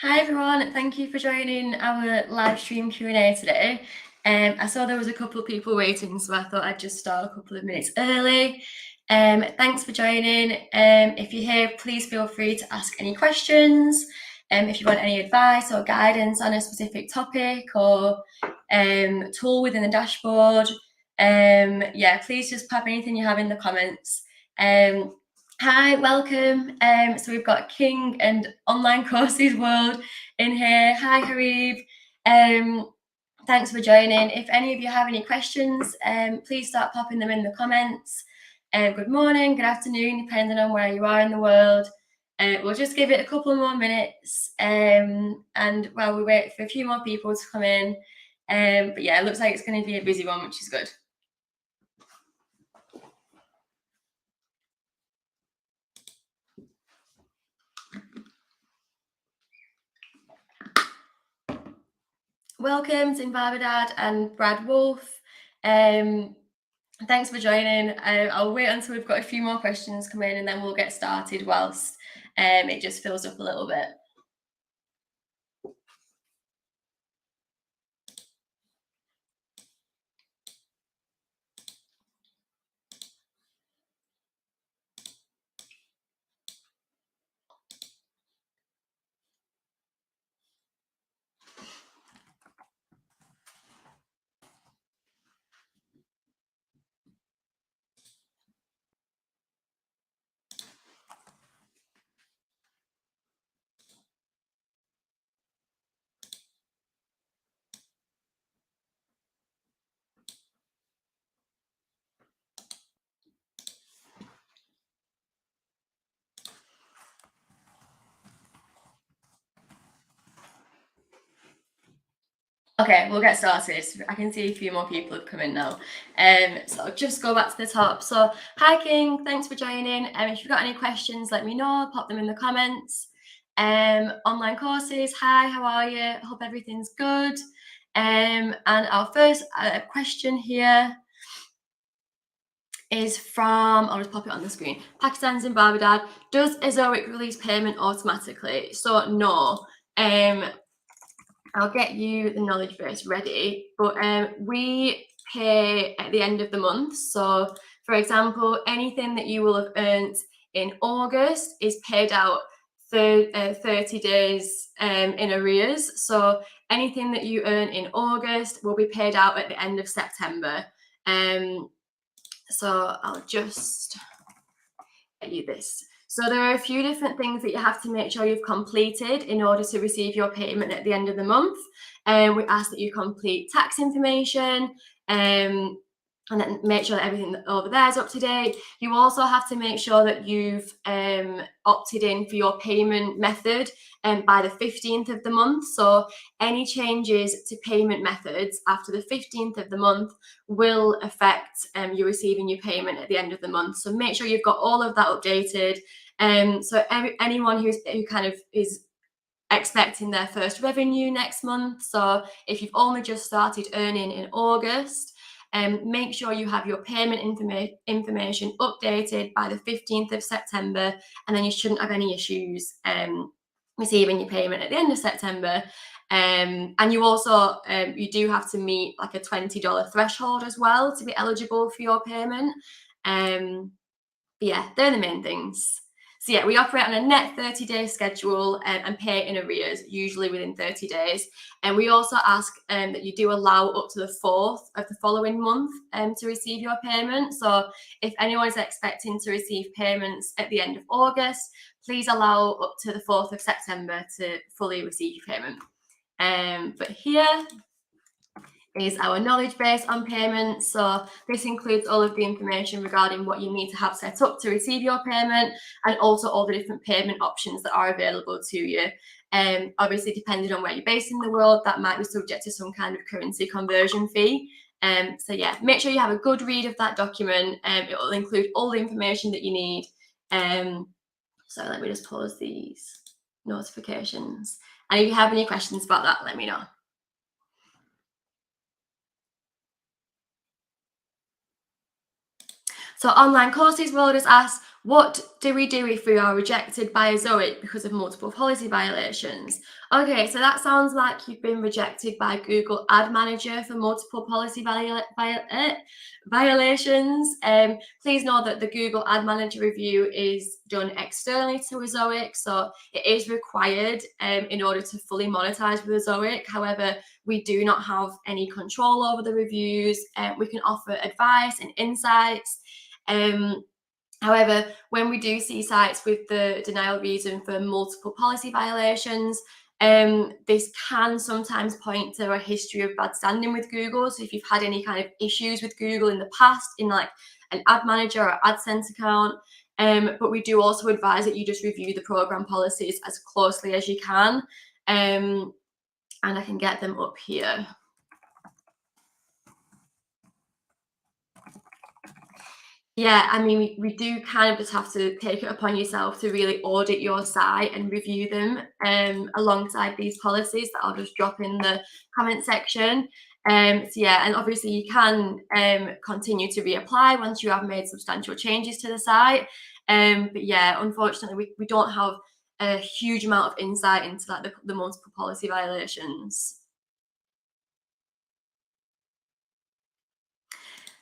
Hi everyone, thank you for joining our live stream Q&A today. I saw there was a couple of people waiting, so I thought I'd just start a couple of minutes early. Thanks for joining. If you're here, please feel free to ask any questions. If you want any advice or guidance on a specific topic or tool within the dashboard, please just pop anything you have in the comments. Hi, welcome. So we've got King and Online Courses World in here. Hi, Harib. Thanks for joining. If any of you have any questions, please start popping them in the comments. Good morning, good afternoon, depending on where you are in the world. We'll just give it a couple more minutes, and while we wait for a few more people to come in. But yeah, it looks like it's going to be a busy one, which is good. Welcome to Barbadad and Brad Wolf. Thanks for joining. I'll wait until we've got a few more questions come in and then we'll get started whilst it just fills up a little bit. Okay, we'll get started. I can see a few more people have come in now. So I'll just go back to the top. So hi King, thanks for joining. If you've got any questions, let me know, pop them in the comments. Online courses, hi, how are you? Hope everything's good. And our first question here is from, I'll just pop it on the screen. Pakistan's in Barbadad. Does Ezoic release payment automatically? So no. I'll get you the knowledge base ready, but we pay at the end of the month. So, for example, anything that you will have earned in August is paid out 30 days in arrears. So, anything that you earn in August will be paid out at the end of September. So, I'll just get you this. So there are a few different things that you have to make sure you've completed in order to receive your payment at the end of the month. We ask that you complete tax information and then make sure that everything over there is up to date. You also have to make sure that you've opted in for your payment method by the 15th of the month. So any changes to payment methods after the 15th of the month will affect you receiving your payment at the end of the month. So make sure you've got all of that updated. So anyone who kind of is expecting their first revenue next month. So if you've only just started earning in August, make sure you have your payment information updated by the 15th of September, and then you shouldn't have any issues receiving your payment at the end of September. And you also, you do have to meet like a $20 threshold as well to be eligible for your payment. Yeah, they're the main things. So yeah, we operate on a net 30-day schedule and pay in arrears, usually within 30 days. And we also ask that you do allow up to the 4th of the following month to receive your payment. So if anyone is expecting to receive payments at the end of August, please allow up to the 4th of September to fully receive your payment. But here is our knowledge base on payments. So this includes all of the information regarding what you need to have set up to receive your payment, and also all the different payment options that are available to you. Obviously, depending on where you're based in the world, that might be subject to some kind of currency conversion fee. So yeah, make sure you have a good read of that document. It will include all the information that you need. So let me just pause these notifications. And if you have any questions about that, let me know. So Online Courses World has asked, What do we do if we are rejected by Ezoic because of multiple policy violations? Okay, so that sounds like you've been rejected by Google Ad Manager for multiple policy violations. Please know that the Google Ad Manager review is done externally to Ezoic, so it is required in order to fully monetize with Ezoic. However, we do not have any control over the reviews. We can offer advice and insights. However, when we do see sites with the denial reason for multiple policy violations, this can sometimes point to a history of bad standing with Google. So if you've had any kind of issues with Google in the past in like an ad manager or Adsense account, but we do also advise that you just review the program policies as closely as you can. And I can get them up here. Yeah, I mean, we do kind of just have to take it upon yourself to really audit your site and review them alongside these policies that I'll just drop in the comment section. So yeah, and obviously you can continue to reapply once you have made substantial changes to the site. But yeah, unfortunately, we don't have a huge amount of insight into like the multiple policy violations.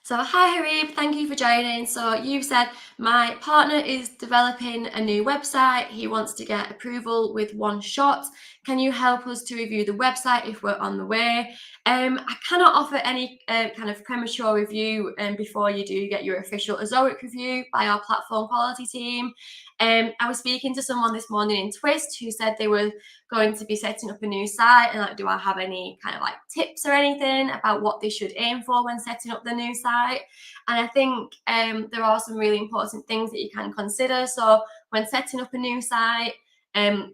So, hi Harib, thank you for joining. So, you've said my partner is developing a new website. He wants to get approval with one shot. Can you help us to review the website if we're on the way? I cannot offer any kind of premature review before you do get your official Ezoic review by our platform quality team. I was speaking to someone this morning in Twist who said they were going to be setting up a new site, and like, do I have any kind of like tips or anything about what they should aim for when setting up the new site? And I think there are some really important things that you can consider. So when setting up a new site,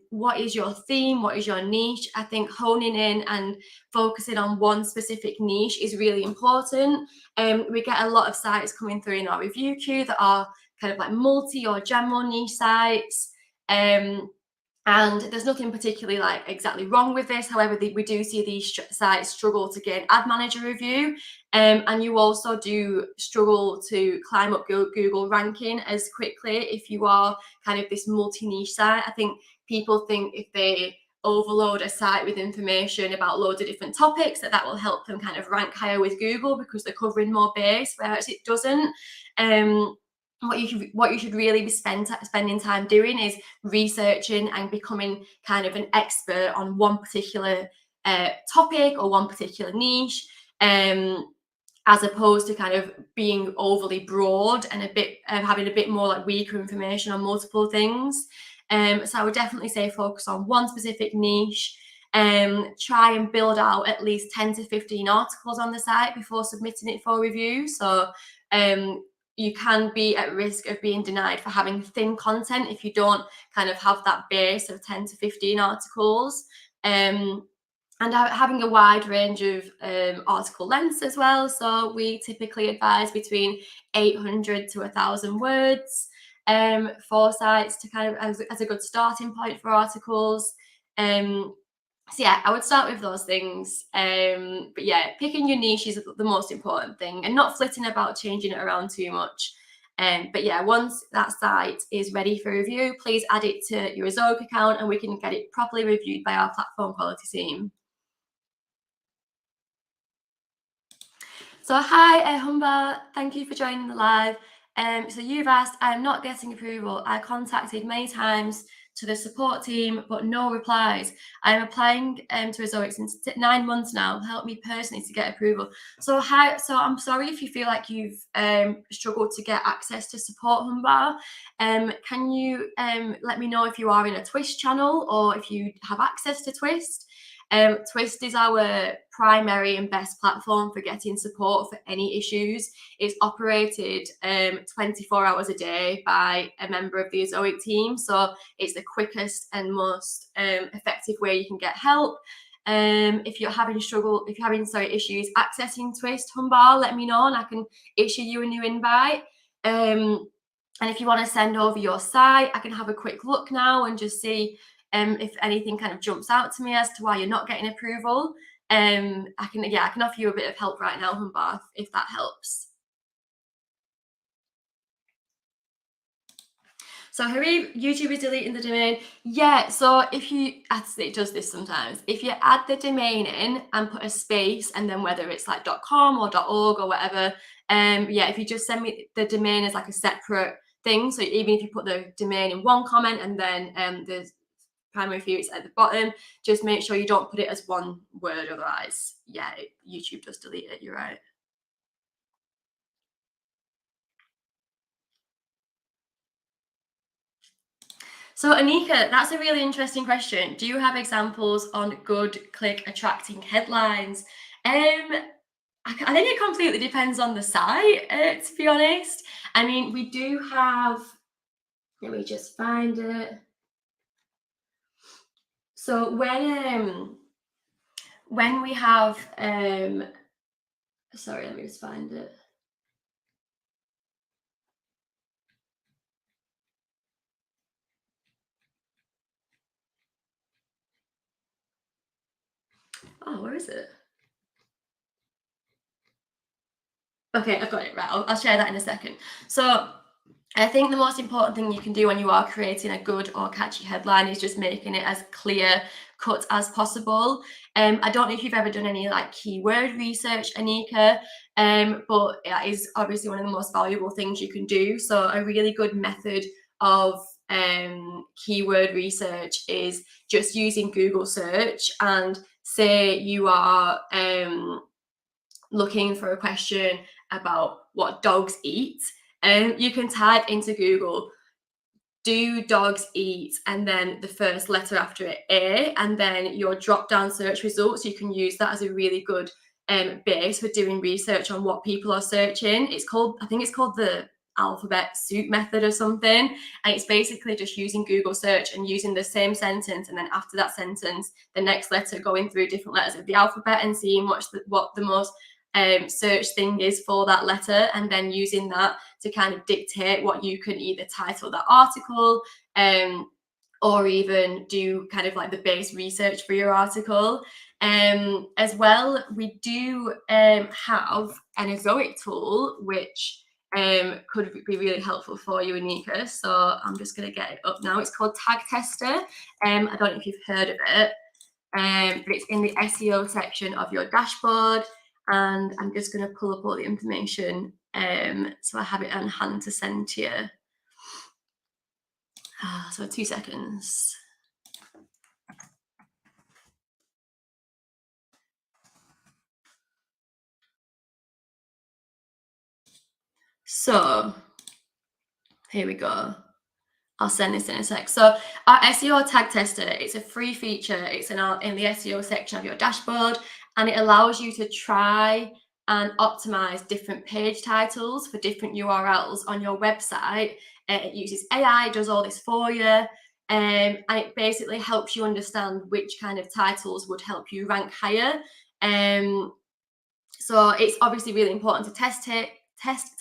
what is your theme? What is your niche? I think honing in and focusing on one specific niche is really important. We get a lot of sites coming through in our review queue that are kind of like multi or general niche sites. And there's nothing particularly like exactly wrong with this. However, we do see these sites struggle to gain ad manager review. And you also do struggle to climb up Google ranking as quickly if you are kind of this multi-niche site. I think people think if they overload a site with information about loads of different topics that will help them kind of rank higher with Google because they're covering more base, whereas it doesn't. What you should really be spending time doing is researching and becoming kind of an expert on one particular topic or one particular niche, as opposed to kind of being overly broad and a bit having a bit more like weaker information on multiple things. So I would definitely say focus on one specific niche. Try and build out at least 10 to 15 articles on the site before submitting it for review. So you can be at risk of being denied for having thin content if you don't kind of have that base of 10 to 15 articles. And having a wide range of article lengths as well. So we typically advise between 800 to 1,000 words for sites to kind of as a good starting point for articles. So yeah, I would start with those things. But yeah, picking your niche is the most important thing and not flitting about changing it around too much. But yeah, once that site is ready for review, please add it to your Ezoic account and we can get it properly reviewed by our platform quality team. So hi, Humba, thank you for joining the live. So you've asked, I'm not getting approval. I contacted many times to the support team, but no replies. I'm applying to Ezoic since 9 months now. Help me personally to get approval. So I'm sorry if you feel like you've struggled to get access to support, Humba. Can you let me know if you are in a Twist channel or if you have access to Twist? Twist is our primary and best platform for getting support for any issues. It's operated 24 hours a day by a member of the Ezoic team, so it's the quickest and most effective way you can get help. If you're having issues accessing Twist, Humbar, let me know and I can issue you a new invite. And if you want to send over your site, I can have a quick look now and just see if anything kind of jumps out to me as to why you're not getting approval. I can offer you a bit of help right now, Humbar, if that helps. So Harib, YouTube is deleting the domain. Yeah, so if you, it does this sometimes. If you add the domain in and put a space, and then whether it's like .com or .org or whatever, yeah, if you just send me the domain as like a separate thing, so even if you put the domain in one comment and then the primary view is at the bottom, just make sure you don't put it as one word, otherwise, yeah, YouTube does delete it, you're right. So Anika, that's a really interesting question. Do you have examples on good click attracting headlines? I think it completely depends on the site, to be honest. I mean, we do have, let me just find it. So when we have, sorry, let me just find it. Oh, where is it? Okay, I've got it, right. I'll share that in a second. So I think the most important thing you can do when you are creating a good or catchy headline is just making it as clear cut as possible. I don't know if you've ever done any like keyword research, Anika, but that is obviously one of the most valuable things you can do. So a really good method of keyword research is just using Google search, and say you are looking for a question about what dogs eat, and you can type into Google, do dogs eat, and then the first letter after it, A, and then your drop down search results. You can use that as a really good base for doing research on what people are searching. I think it's called the alphabet soup method or something, and it's basically just using Google search and using the same sentence, and then after that sentence the next letter, going through different letters of the alphabet and seeing what the most search thing is for that letter, and then using that to kind of dictate what you can either title that article, or even do kind of like the base research for your article. As well, we do have an Ezoic tool, which could be really helpful for you, Anika. So I'm just going to get it up now. It's called Tag Tester. I don't know if you've heard of it, but it's in the SEO section of your dashboard. And I'm just going to pull up all the information so I have it on hand to send to you. So 2 seconds. So here we go. I'll send this in a sec. So our SEO Tag Tester, it's a free feature. It's in the SEO section of your dashboard, and it allows you to try and optimize different page titles for different URLs on your website. It uses AI, does all this for you, and it basically helps you understand which kind of titles would help you rank higher. So it's obviously really important to test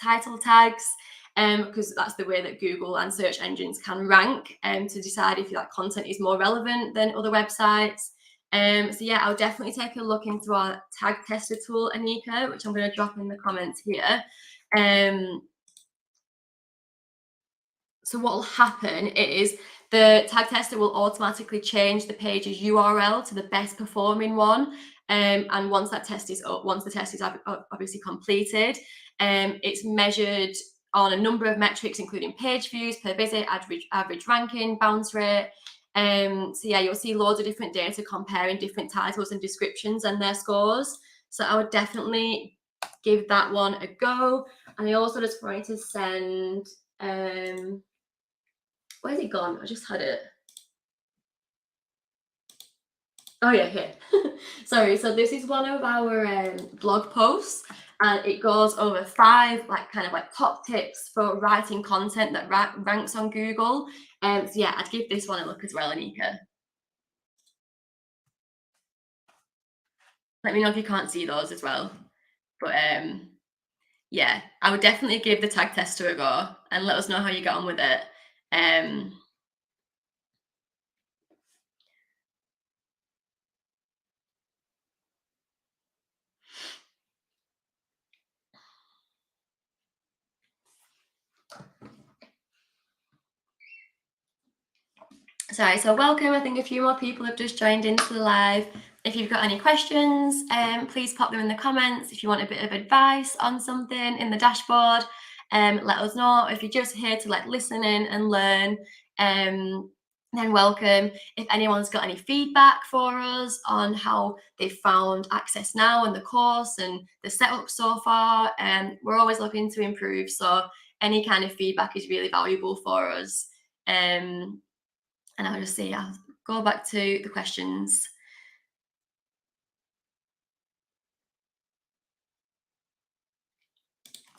title tags, because that's the way that Google and search engines can rank, to decide if that content is more relevant than other websites. So yeah, I'll definitely take a look into our tag tester tool, Anika, which I'm going to drop in the comments here. So what will happen is the tag tester will automatically change the page's URL to the best performing one. And once the test is obviously completed, it's measured on a number of metrics, including page views per visit, average ranking, bounce rate. So yeah, you'll see loads of different data comparing different titles and descriptions and their scores. So I would definitely give that one a go. And I also just wanted to send, where's it gone? I just had it. Oh yeah, here. Sorry. So this is one of our blog posts, and it goes over 5 kind of top tips for writing content that ranks on Google. So yeah, I'd give this one a look as well, Anika. Let me know if you can't see those as well. But yeah, I would definitely give the tag tester a go and let us know how you get on with it. Sorry, so welcome. I think a few more people have just joined into the live. If you've got any questions, please pop them in the comments. If you want a bit of advice on something in the dashboard, let us know. If you're just here to like listen in and learn, then welcome. If anyone's got any feedback for us on how they've found Access Now and the course and the setup so far, we're always looking to improve. So any kind of feedback is really valuable for us. And I'll just say, I'll go back to the questions.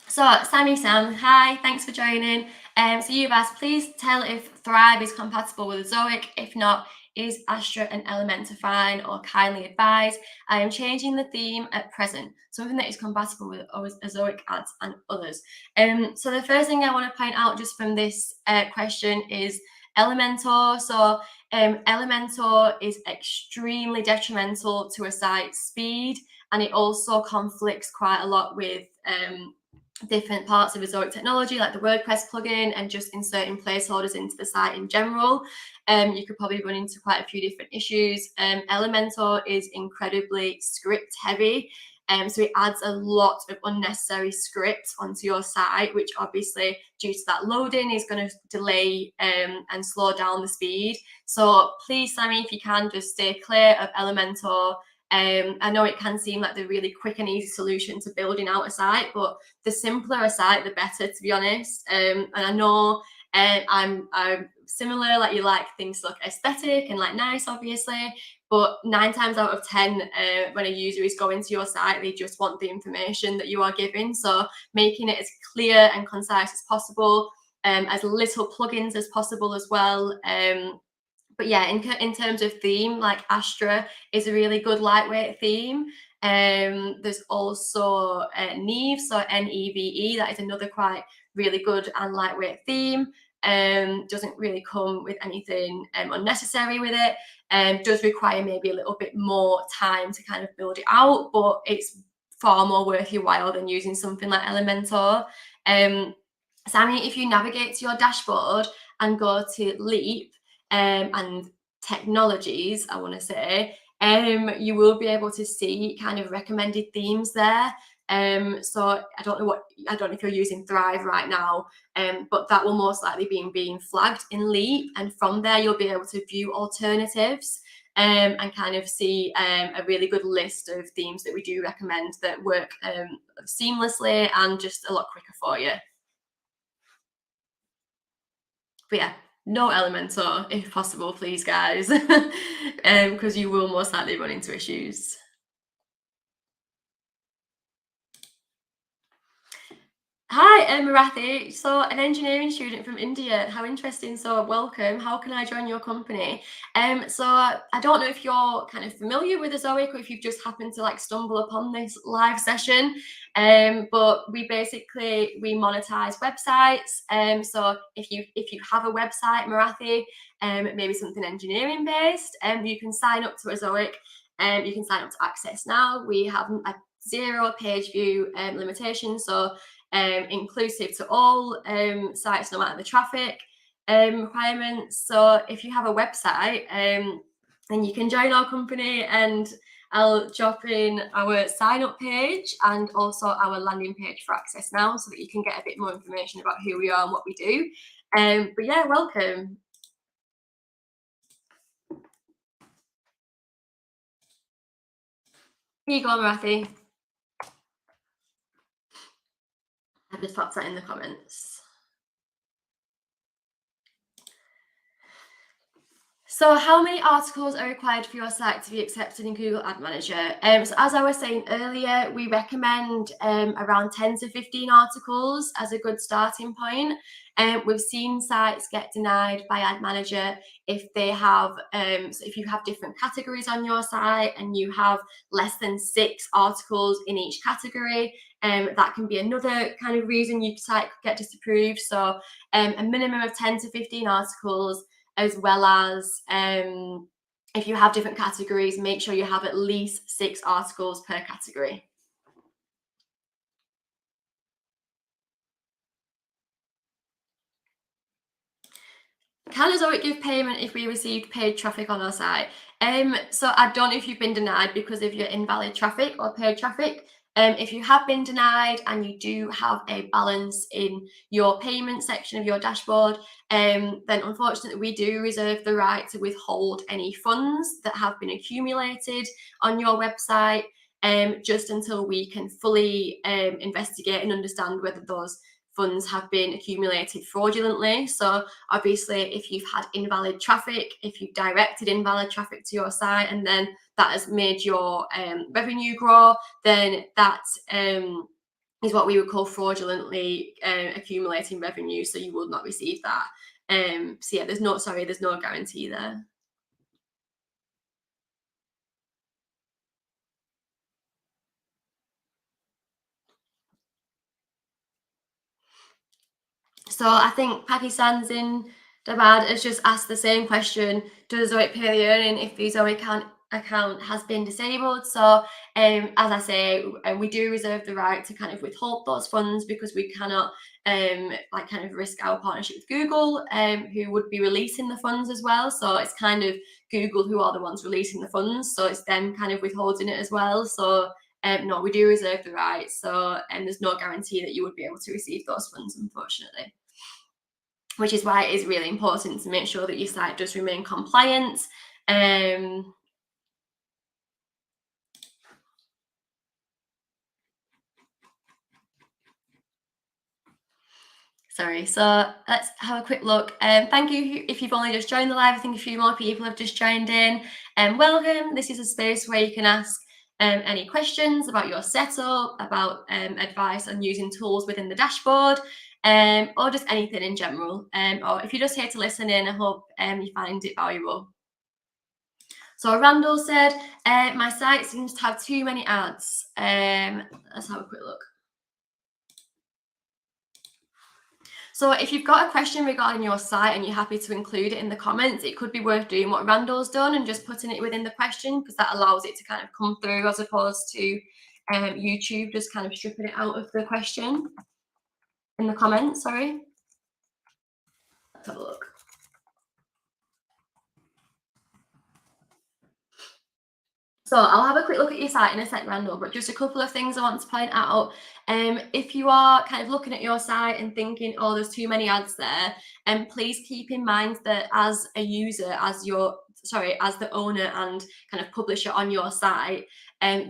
So Sammy Sam, hi, thanks for joining. So you've asked, please tell if Thrive is compatible with Ezoic. If not, is Astra and Elementor fine, or kindly advise? I am changing the theme at present, something that is compatible with Ezoic ads and others. So the first thing I want to point out just from this question is Elementor. So Elementor is extremely detrimental to a site's speed, and it also conflicts quite a lot with different parts of Ezoic technology, like the WordPress plugin, and just inserting placeholders into the site in general. You could probably run into quite a few different issues. Elementor is incredibly script heavy. So it adds a lot of unnecessary script onto your site, which obviously, due to that loading, is going to delay and slow down the speed. So please, Sammy, if you can, just stay clear of Elementor. I know it can seem like the really quick and easy solution to building out a site, but the simpler a site, the better, to be honest. And I know I'm similar, like you like things to look aesthetic and like nice, obviously, but 9 times out of 10, when a user is going to your site, they just want the information that you are giving. So making it as clear and concise as possible, as little plugins as possible as well. But yeah, in terms of theme, like Astra is a really good lightweight theme. There's also Neve, so Neve, that is another quite really good and lightweight theme. Doesn't really come with anything unnecessary with it. Does require maybe a little bit more time to kind of build it out, but it's far more worth your while than using something like Elementor. Sammy, if you navigate to your dashboard and go to Leap, and technologies, I want to say, you will be able to see kind of recommended themes there. So I don't know if you're using Thrive right now, but that will most likely be being flagged in Leap, and from there you'll be able to view alternatives and kind of see a really good list of themes that we do recommend that work seamlessly and just a lot quicker for you. But yeah, no Elementor if possible, please, guys, because you will most likely run into issues. Hi, Marathi. So, an engineering student from India. How interesting. So, welcome. How can I join your company? So I don't know if you're kind of familiar with Ezoic or if you've just happened to like stumble upon this live session. But we monetize websites. So if you have a website, Marathi, maybe something engineering based, you can sign up to Ezoic. You can sign up to Access Now. We have a 0 page view limitation. So inclusive to all sites, no matter the traffic requirements. So if you have a website, then you can join our company, and I'll drop in our sign up page and also our landing page for Access Now, so that you can get a bit more information about who we are and what we do. But yeah, welcome. Here you go, Marathi. I just popped that in the comments. So how many articles are required for your site to be accepted in Google Ad Manager? So as I was saying earlier, we recommend around 10 to 15 articles as a good starting point. We've seen sites get denied by Ad Manager if they have, so if you have different categories on your site and you have less than 6 articles in each category, that can be another kind of reason your site could get disapproved. So a minimum of 10 to 15 articles, as well as if you have different categories, make sure you have at least 6 articles per category. Can Ezoic give payment if we received paid traffic on our site? So I don't know if you've been denied because of your invalid traffic or paid traffic. If you have been denied and you do have a balance in your payment section of your dashboard, then unfortunately we do reserve the right to withhold any funds that have been accumulated on your website, just until we can fully investigate and understand whether those funds have been accumulated fraudulently. So obviously, if you've had invalid traffic, if you've directed invalid traffic to your site and then that has made your revenue grow, then that is what we would call fraudulently accumulating revenue. So you will not receive that. So yeah, there's no guarantee there. So I think Pakistan's in Dabad has just asked the same question: does Zoey pay the earning if the Zoey account has been disabled? So as I say, we do reserve the right to kind of withhold those funds because we cannot like kind of risk our partnership with Google, who would be releasing the funds as well. So it's kind of Google who are the ones releasing the funds, so it's them kind of withholding it as well. So no, we do reserve the right. So there's no guarantee that you would be able to receive those funds, unfortunately. Which is why it is really important to make sure that your site does remain compliant. Sorry, so let's have a quick look. Thank you if you've only just joined the live. I think a few more people have just joined in. Welcome. This is a space where you can ask any questions about your setup, about advice on using tools within the dashboard, or just anything in general. Or if you're just here to listen in, I hope you find it valuable. So Randall said, my site seems to have too many ads. Let's have a quick look. So if you've got a question regarding your site and you're happy to include it in the comments, it could be worth doing what Randall's done and just putting it within the question, because that allows it to kind of come through as opposed to YouTube just kind of stripping it out of the question in the comments, sorry. Let's have a look. So I'll have a quick look at your site in a sec, Randall, but just a couple of things I want to point out. If you are kind of looking at your site and thinking, oh, there's too many ads there, please keep in mind that as a user, as the owner and kind of publisher on your site,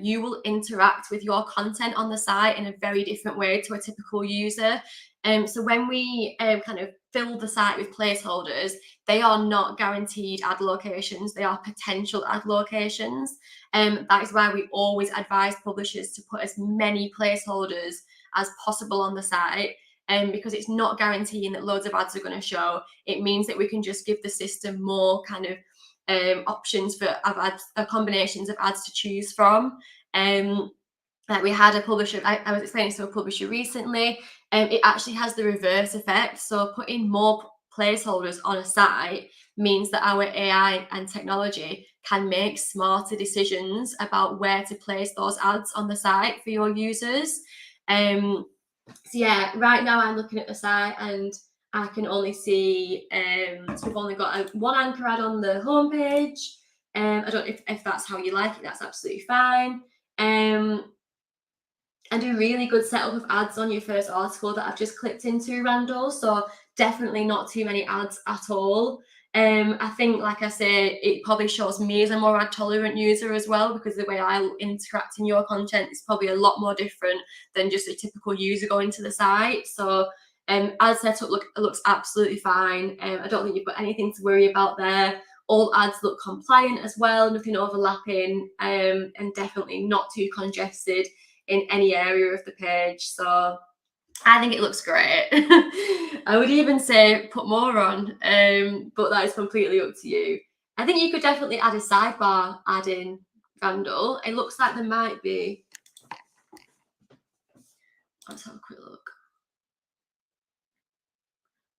you will interact with your content on the site in a very different way to a typical user. So when we kind of fill the site with placeholders, they are not guaranteed ad locations, they are potential ad locations. That is why we always advise publishers to put as many placeholders as possible on the site, because it's not guaranteeing that loads of ads are going to show. It means that we can just give the system more kind of options for ads, combinations of ads to choose from. Like we had a publisher, I was explaining to a publisher recently, it actually has the reverse effect. So putting more placeholders on a site means that our AI and technology can make smarter decisions about where to place those ads on the site for your users. So yeah, right now I'm looking at the site and I can only see, so we've only got one anchor ad on the homepage. I don't know if that's how you like it, that's absolutely fine. And a really good setup of ads on your first article that I've just clicked into, Randall. So definitely not too many ads at all. I think, like I say, it probably shows me as a more ad tolerant user as well, because the way I interact in your content is probably a lot more different than just a typical user going to the site. So ad setup looks absolutely fine. I don't think you've got anything to worry about there. All ads look compliant as well, nothing overlapping, and definitely not too congested in any area of the page. So I think it looks great. I would even say put more on, but that is completely up to you. I think you could definitely add a sidebar ad in, Randall. It looks like there might be. Let's have a quick look.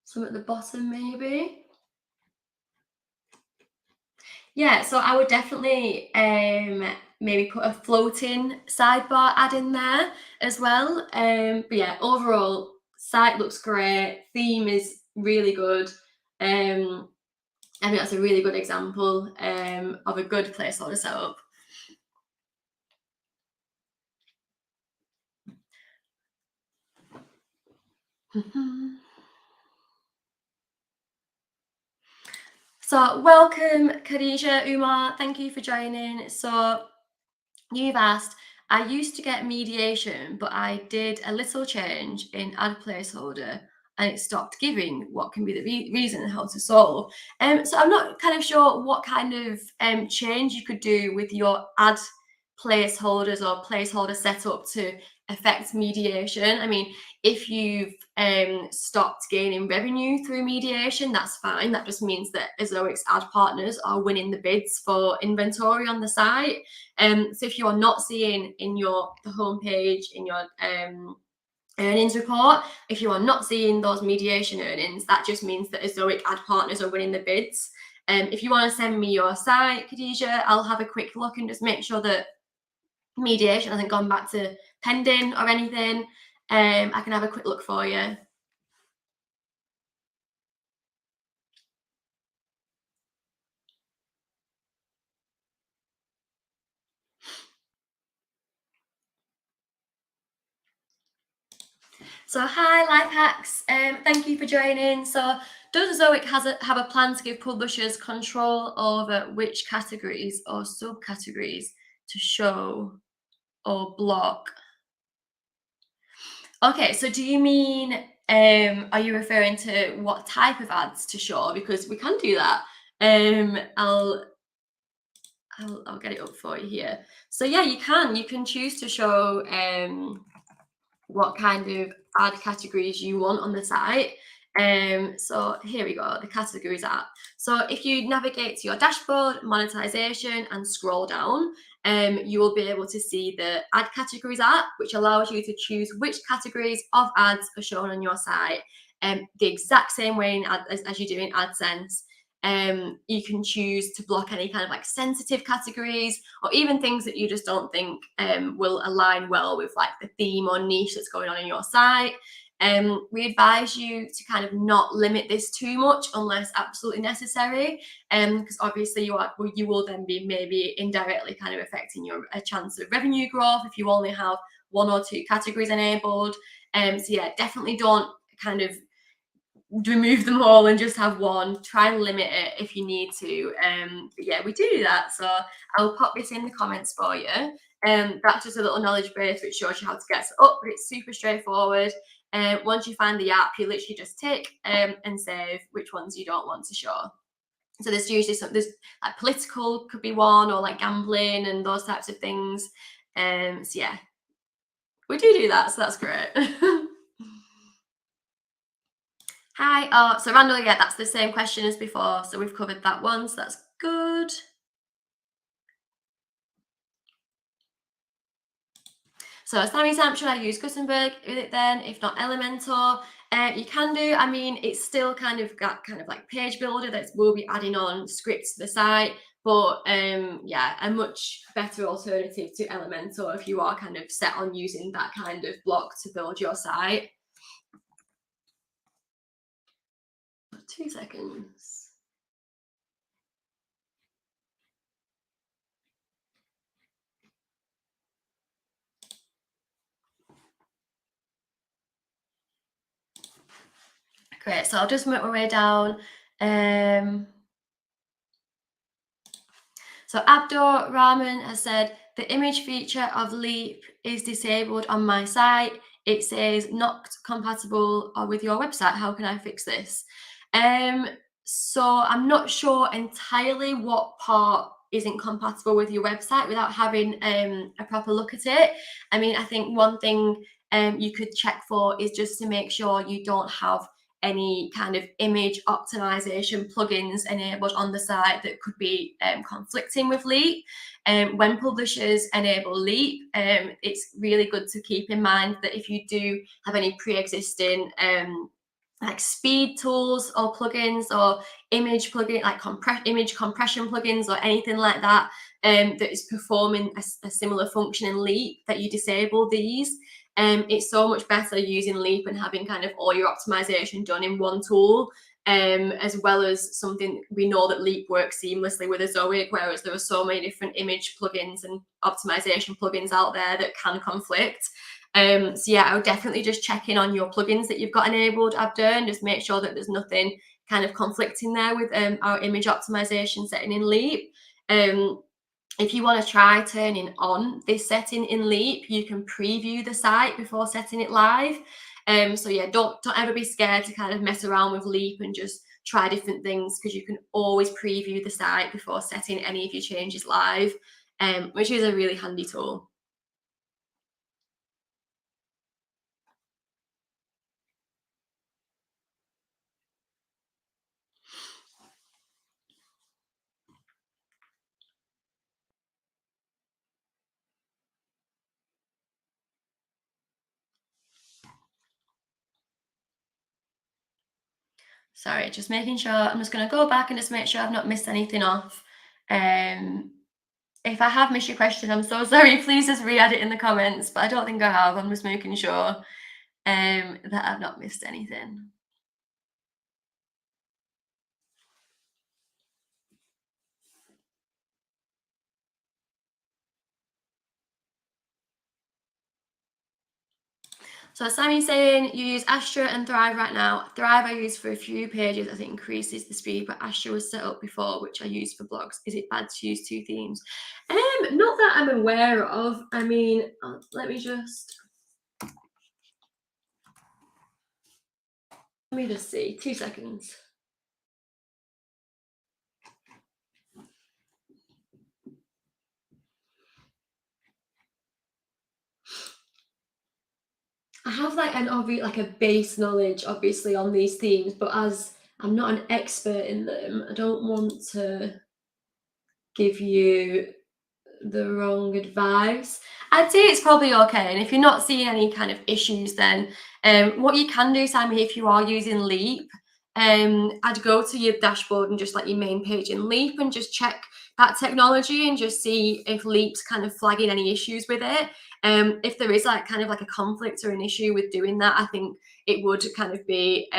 Some at the bottom, maybe. Yeah, so I would definitely maybe put a floating sidebar ad in there as well. But yeah, overall, site looks great. Theme is really good. I think that's a really good example of a good placeholder setup. So welcome, Khadija, Umar, thank you for joining. So you've asked, I used to get mediation, but I did a little change in add placeholder and it stopped giving. What can be the reason and how to solve? So I'm not kind of sure what kind of change you could do with your add placeholders or placeholder setup to affect mediation. I mean, if you've stopped gaining revenue through mediation, that's fine. That just means that Ezoic's ad partners are winning the bids for inventory on the site. So if you are not seeing in the homepage, in your earnings report, if you are not seeing those mediation earnings, that just means that Ezoic ad partners are winning the bids. If you want to send me your site, Khadija, I'll have a quick look and just make sure that mediation hasn't gone back to pending or anything. I can have a quick look for you. So hi, Life Hacks. Thank you for joining. So does Ezoic have a plan to give publishers control over which categories or subcategories to show or block? Okay, so do you mean, are you referring to what type of ads to show? Because we can do that. I'll get it up for you here. So yeah, you can choose to show what kind of ad categories you want on the site. So here we go, the categories app. So if you navigate to your dashboard, monetization, and scroll down, you will be able to see the ad categories app, which allows you to choose which categories of ads are shown on your site. The exact same way as you do in Adsense. You can choose to block any kind of like sensitive categories or even things that you just don't think will align well with like the theme or niche that's going on in your site. We advise you to kind of not limit this too much unless absolutely necessary, because obviously you will then be maybe indirectly kind of affecting your chance of revenue growth if you only have one or two categories enabled. So yeah, definitely don't kind of remove them all and just have one. Try and limit it if you need to. But yeah, we do that. So I'll pop this in the comments for you. That's just a little knowledge base which shows you how to get set up, but it's super straightforward. Once you find the app, you literally just tick and save which ones you don't want to show. So there's usually there's like political could be one, or like gambling and those types of things. So yeah, we do that. So that's great. Hi. So Randall, yeah, that's the same question as before. So we've covered that one. So that's good. So Sammy Samp, should I use Gutenberg with it then? If not Elementor, you can do. I mean, it's still kind of got kind of like page builder that will be adding on scripts to the site. But yeah, a much better alternative to Elementor if you are kind of set on using that kind of block to build your site. 2 seconds. Great, so I'll just make my way down. So Abdur Rahman has said, the image feature of Leap is disabled on my site. It says not compatible with your website. How can I fix this? So I'm not sure entirely what part isn't compatible with your website without having a proper look at it. I mean, I think one thing you could check for is just to make sure you don't have any kind of image optimization plugins enabled on the site that could be conflicting with Leap. When publishers enable Leap, it's really good to keep in mind that if you do have any pre-existing like speed tools or plugins or image like image compression plugins or anything like that that is performing a similar function in Leap, that you disable these. It's so much better using Leap and having kind of all your optimization done in one tool. as well as something we know that Leap works seamlessly with Ezoic, whereas there are so many different image plugins and optimization plugins out there that can conflict. So yeah, I would definitely just check in on your plugins that you've got enabled, Abder, and just make sure that there's nothing kind of conflicting there with our image optimization setting in Leap. If you want to try turning on this setting in Leap, you can preview the site before setting it live. So yeah, don't ever be scared to kind of mess around with Leap and just try different things, because you can always preview the site before setting any of your changes live, which is a really handy tool. Sorry, just making sure. I'm just going to go back and just make sure I've not missed anything off. If I have missed your question, I'm so sorry. Please just re-add it in the comments, but I don't think I have. I'm just making sure that I've not missed anything. So Sammy's saying you use Astra and Thrive right now. Thrive I use for a few pages as it increases the speed, but Astra was set up before, which I use for blogs. Is it bad to use two themes? Not that I'm aware of. I mean, let me just see. 2 seconds. I have like a base knowledge, obviously, on these themes, but as I'm not an expert in them, I don't want to give you the wrong advice. I'd say it's probably okay. And if you're not seeing any kind of issues, then what you can do, Sammy, if you are using Leap, I'd go to your dashboard and just like your main page in Leap and just check that technology and just see if Leap's kind of flagging any issues with it. If there is like kind of like a conflict or an issue with doing that, I think it would kind of be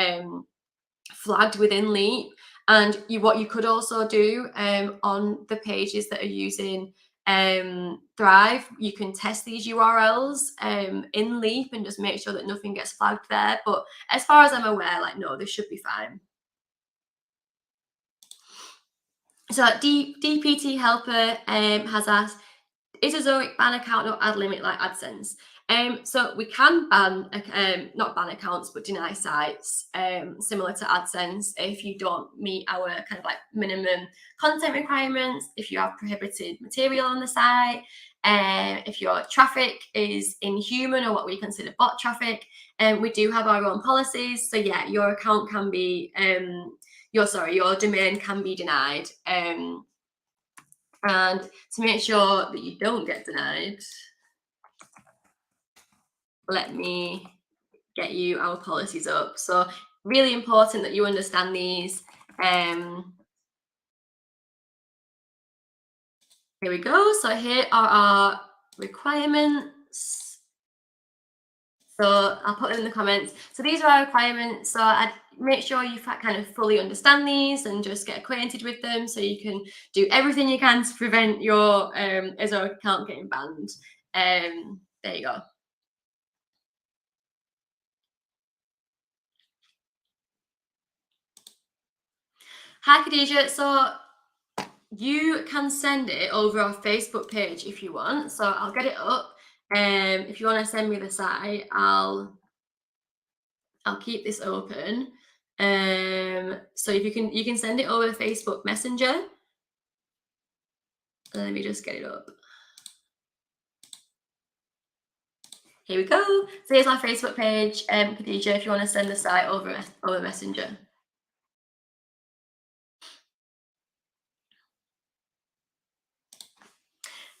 flagged within Leap. And what you could also do on the pages that are using Thrive, you can test these URLs in Leap and just make sure that nothing gets flagged there. But as far as I'm aware, like, no, this should be fine. So DPT Helper has asked, is a Zoic ban account not ad limit like Adsense? So we can ban, not ban accounts, but deny sites, similar to Adsense, if you don't meet our kind of like minimum content requirements, if you have prohibited material on the site, if your traffic is inhuman or what we consider bot traffic, we do have our own policies. So yeah, your account can be, your domain can be denied. And to make sure that you don't get denied, let me get you our policies up. So really important that you understand these. Here we go. So here are our requirements. So I'll put them in the comments. So these are our requirements. So I'd make sure you kind of fully understand these and just get acquainted with them so you can do everything you can to prevent your Ezoic account getting banned. There you go. Hi, Khadija. So you can send it over our Facebook page if you want. So I'll get it up. If you want to send me the site, I'll keep this open. So if you can send it over Facebook Messenger. Let me just get it up. Here we go. So here's our Facebook page, Khadija, if you want to send the site over Messenger.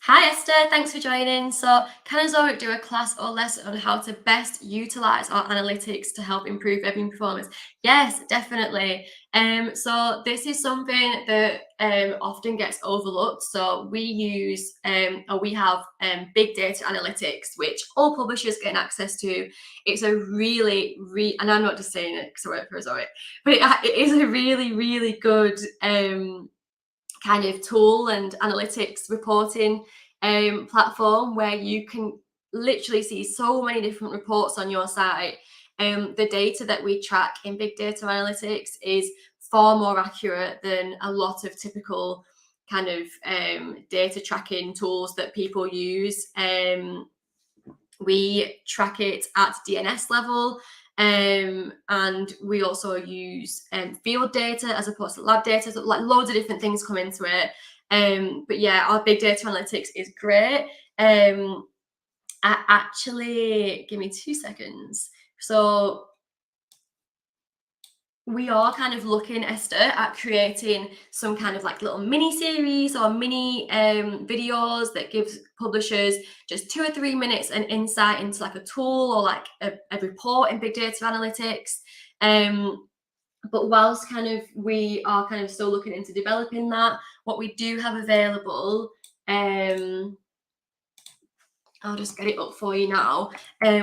Hi Esther, thanks for joining. So can Ezoic do a class or lesson on how to best utilize our analytics to help improve webinar performance? Yes, definitely. So this is something that often gets overlooked. So we use or we have big data analytics, which all publishers get access to. It's a really, and I'm not just saying it because I work for Ezoic, but it is a really, really good kind of tool and analytics reporting platform where you can literally see so many different reports on your site. The data that we track in big data analytics is far more accurate than a lot of typical kind of data tracking tools that people use. We track it at DNS level, and we also use field data as opposed to lab data. So like loads of different things come into it. But yeah, our big data analytics is great. I actually, give me 2 seconds. So we are kind of looking, Esther, at creating some kind of like little mini series or mini videos that gives publishers just 2 or 3 minutes and insight into like a tool or like a report in big data analytics. But whilst kind of we are kind of still looking into developing that, what we do have available, I'll just get it up for you now.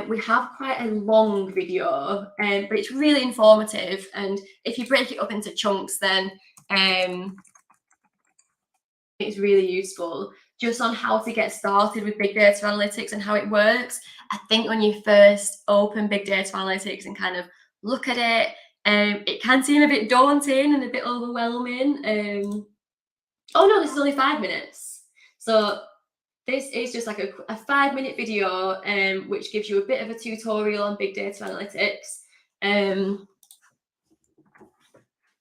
We have quite a long video, but it's really informative. And if you break it up into chunks, then it's really useful just on how to get started with big data analytics and how it works. I think when you first open big data analytics and kind of look at it, it can seem a bit daunting and a bit overwhelming. Oh no, this is only 5 minutes. So this is just like a 5-minute video, which gives you a bit of a tutorial on big data analytics.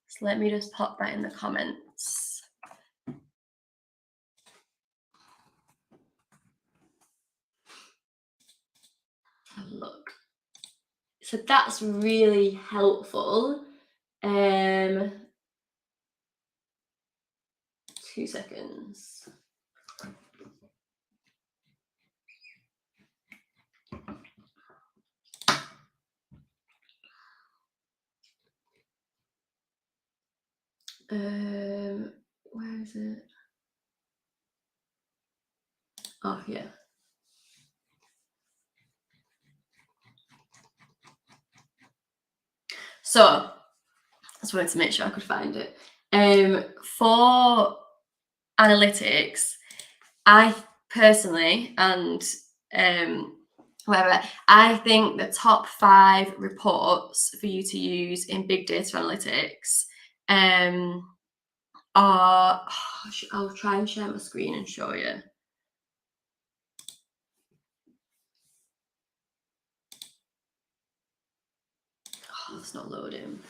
So let me just pop that in the comments. Have a look. So that's really helpful. 2 seconds. Where is it? Oh, yeah. So I just wanted to make sure I could find it. For analytics, I personally, and whatever, I think the top 5 reports for you to use in big data analytics are, I'll try and share my screen and show you. Oh, it's not loading.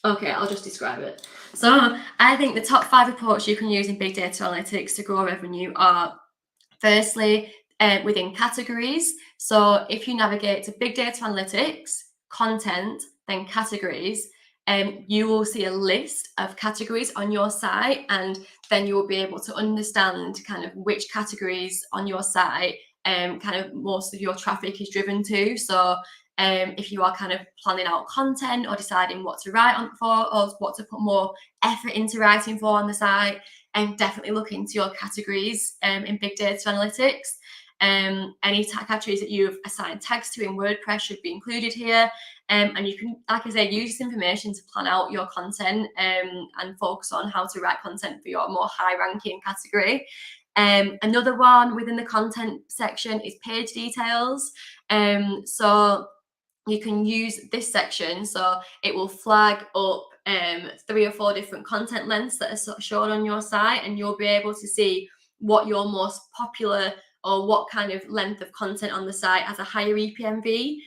Okay, I'll just describe it. So I think the top 5 reports you can use in big data analytics to grow revenue are, firstly, within categories. So if you navigate to big data analytics, content, then categories, you will see a list of categories on your site, and then you will be able to understand kind of which categories on your site kind of most of your traffic is driven to. So if you are kind of planning out content or deciding what to write on for or what to put more effort into writing for on the site, and definitely look into your categories in big data analytics. Any categories that you've assigned tags to in WordPress should be included here. And you can, like I say, use this information to plan out your content and focus on how to write content for your more high ranking category. Another one within the content section is page details. So you can use this section, so it will flag up 3 or 4 different content lengths that are shown on your site, and you'll be able to see what your most popular or what kind of length of content on the site has a higher EPMV.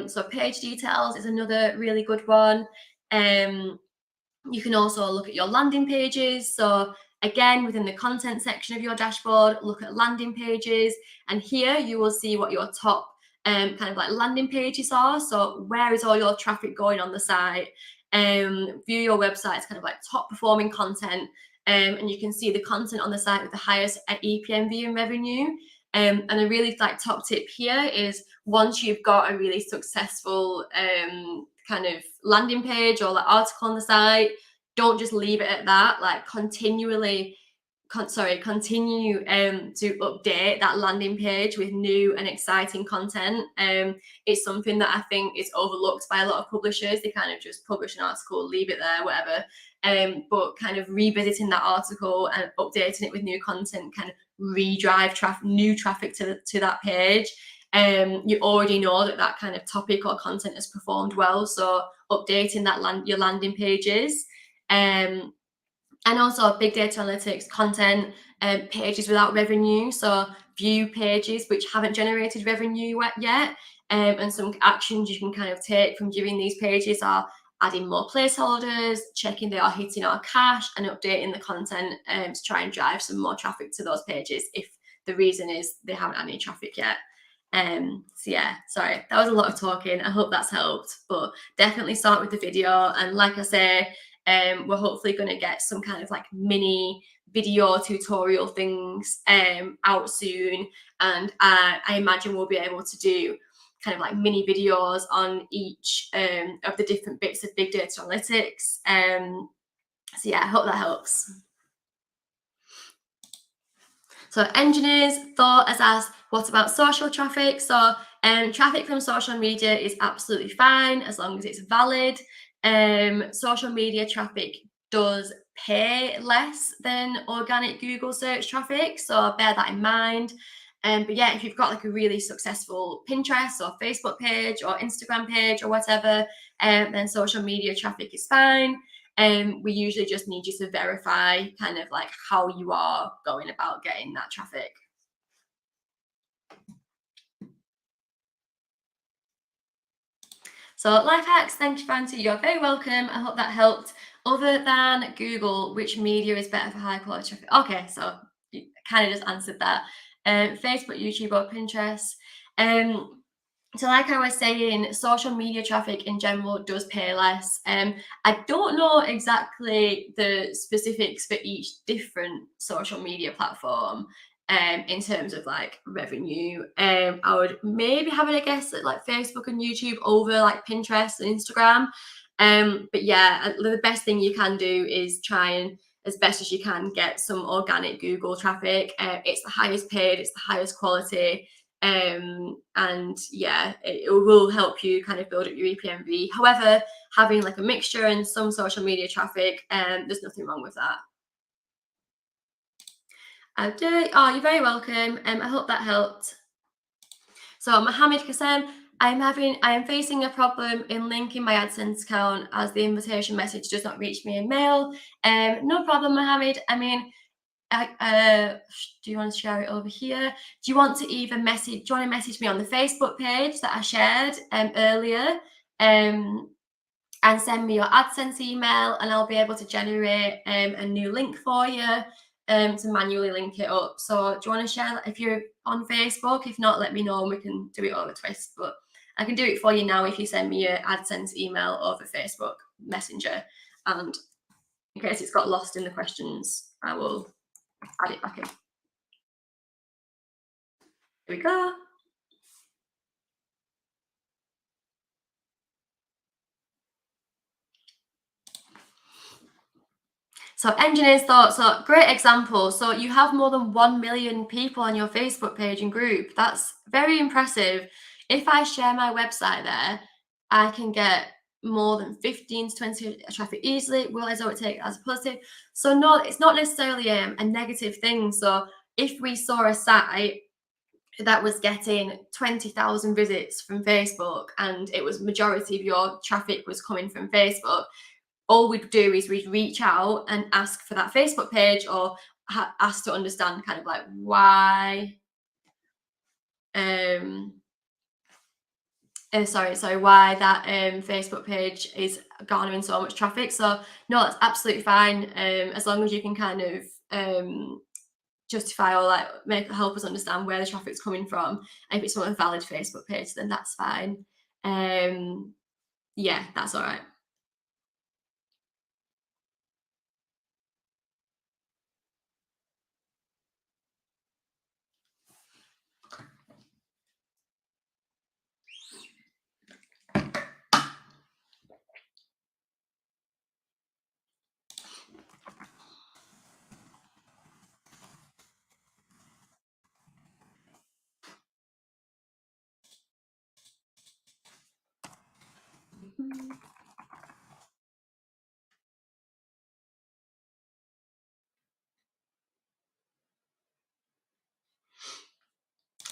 So page details is another really good one. You can also look at your landing pages. So again, within the content section of your dashboard, look at landing pages, and here you will see what your top kind of like landing pages are. So where is all your traffic going on the site? View your website's kind of like top performing content. and you can see the content on the site with the highest EPMV and revenue. And a really top tip here is, once you've got a really successful kind of landing page or article on the site, don't just leave it at that. Continue to update that landing page with new and exciting content. It's something that I think is overlooked by a lot of publishers. They kind of just publish an article, leave it there, whatever. But kind of revisiting that article and updating it with new content can redrive new traffic to that page. You already know that kind of topic or content has performed well, so updating your landing pages. And also big data analytics content, pages without revenue, so view pages which haven't generated revenue yet. And some actions you can kind of take from viewing these pages are adding more placeholders, checking they are hitting our cache, and updating the content to try and drive some more traffic to those pages if the reason is they haven't had any traffic yet. So yeah, sorry, that was a lot of talking. I hope that's helped, but definitely start with the video. And like I say, we're hopefully going to get some kind of mini video tutorial things out soon, and I imagine we'll be able to do kind of mini videos on each of the different bits of big data analytics. So yeah, I hope that helps. So Engineers Thought has asked, what about social traffic? So traffic from social media is absolutely fine as long as it's valid. Social media traffic does pay less than organic Google search traffic, so bear that in mind. But yeah, if you've got a really successful Pinterest or Facebook page or Instagram page or whatever, then social media traffic is fine. We usually just need you to verify kind of how you are going about getting that traffic. So life hacks, thank you, Fancy. You're very welcome. I hope that helped. Other than Google, which media is better for high quality traffic? Okay, so you kind of just answered that. Facebook, YouTube, or Pinterest. So like I was saying, social media traffic in general does pay less. I don't know exactly the specifics for each different social media platform in terms of revenue. I would maybe have a guess at Facebook and YouTube over Pinterest and Instagram. But yeah, the best thing you can do is try and, as best as you can, get some organic Google traffic. It's the highest paid, it's the highest quality. And yeah, it will help you kind of build up your EPMV. However, having a mixture and some social media traffic, there's nothing wrong with that. Oh, you're very welcome. I hope that helped. So Mohammed Kasem, I am facing a problem in linking my Adsense account as the invitation message does not reach me in mail. No problem, Mohammed. I mean, do you want to share it over here? Do you want to message me on the Facebook page that I shared earlier, and send me your AdSense email, and I'll be able to generate a new link for you to manually link it up. So do you want to share that if you're on Facebook? If not, let me know and we can do it over Twist. But I can do it for you now if you send me your AdSense email over Facebook Messenger. And in case it's got lost in the questions, I will add it back in. Here we go. So Engineers Thought, so great example. So you have more than 1 million people on your Facebook page and group. That's very impressive. If I share my website there, I can get more than 15 to 20 traffic easily. Will Ezoic take it as a positive? So no, it's not necessarily a negative thing. So if we saw a site that was getting 20,000 visits from Facebook and it was majority of your traffic was coming from Facebook, all we'd do is we'd reach out and ask for that Facebook page, or ask to understand kind of why why that Facebook page is garnering so much traffic. So no, that's absolutely fine, as long as you can kind of justify or help us understand where the traffic's coming from. And if it's from a valid Facebook page, then that's fine. Yeah, that's all right.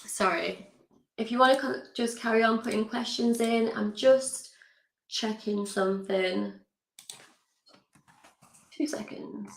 Sorry. If you want to just carry on putting questions in, I'm just checking something. 2 seconds.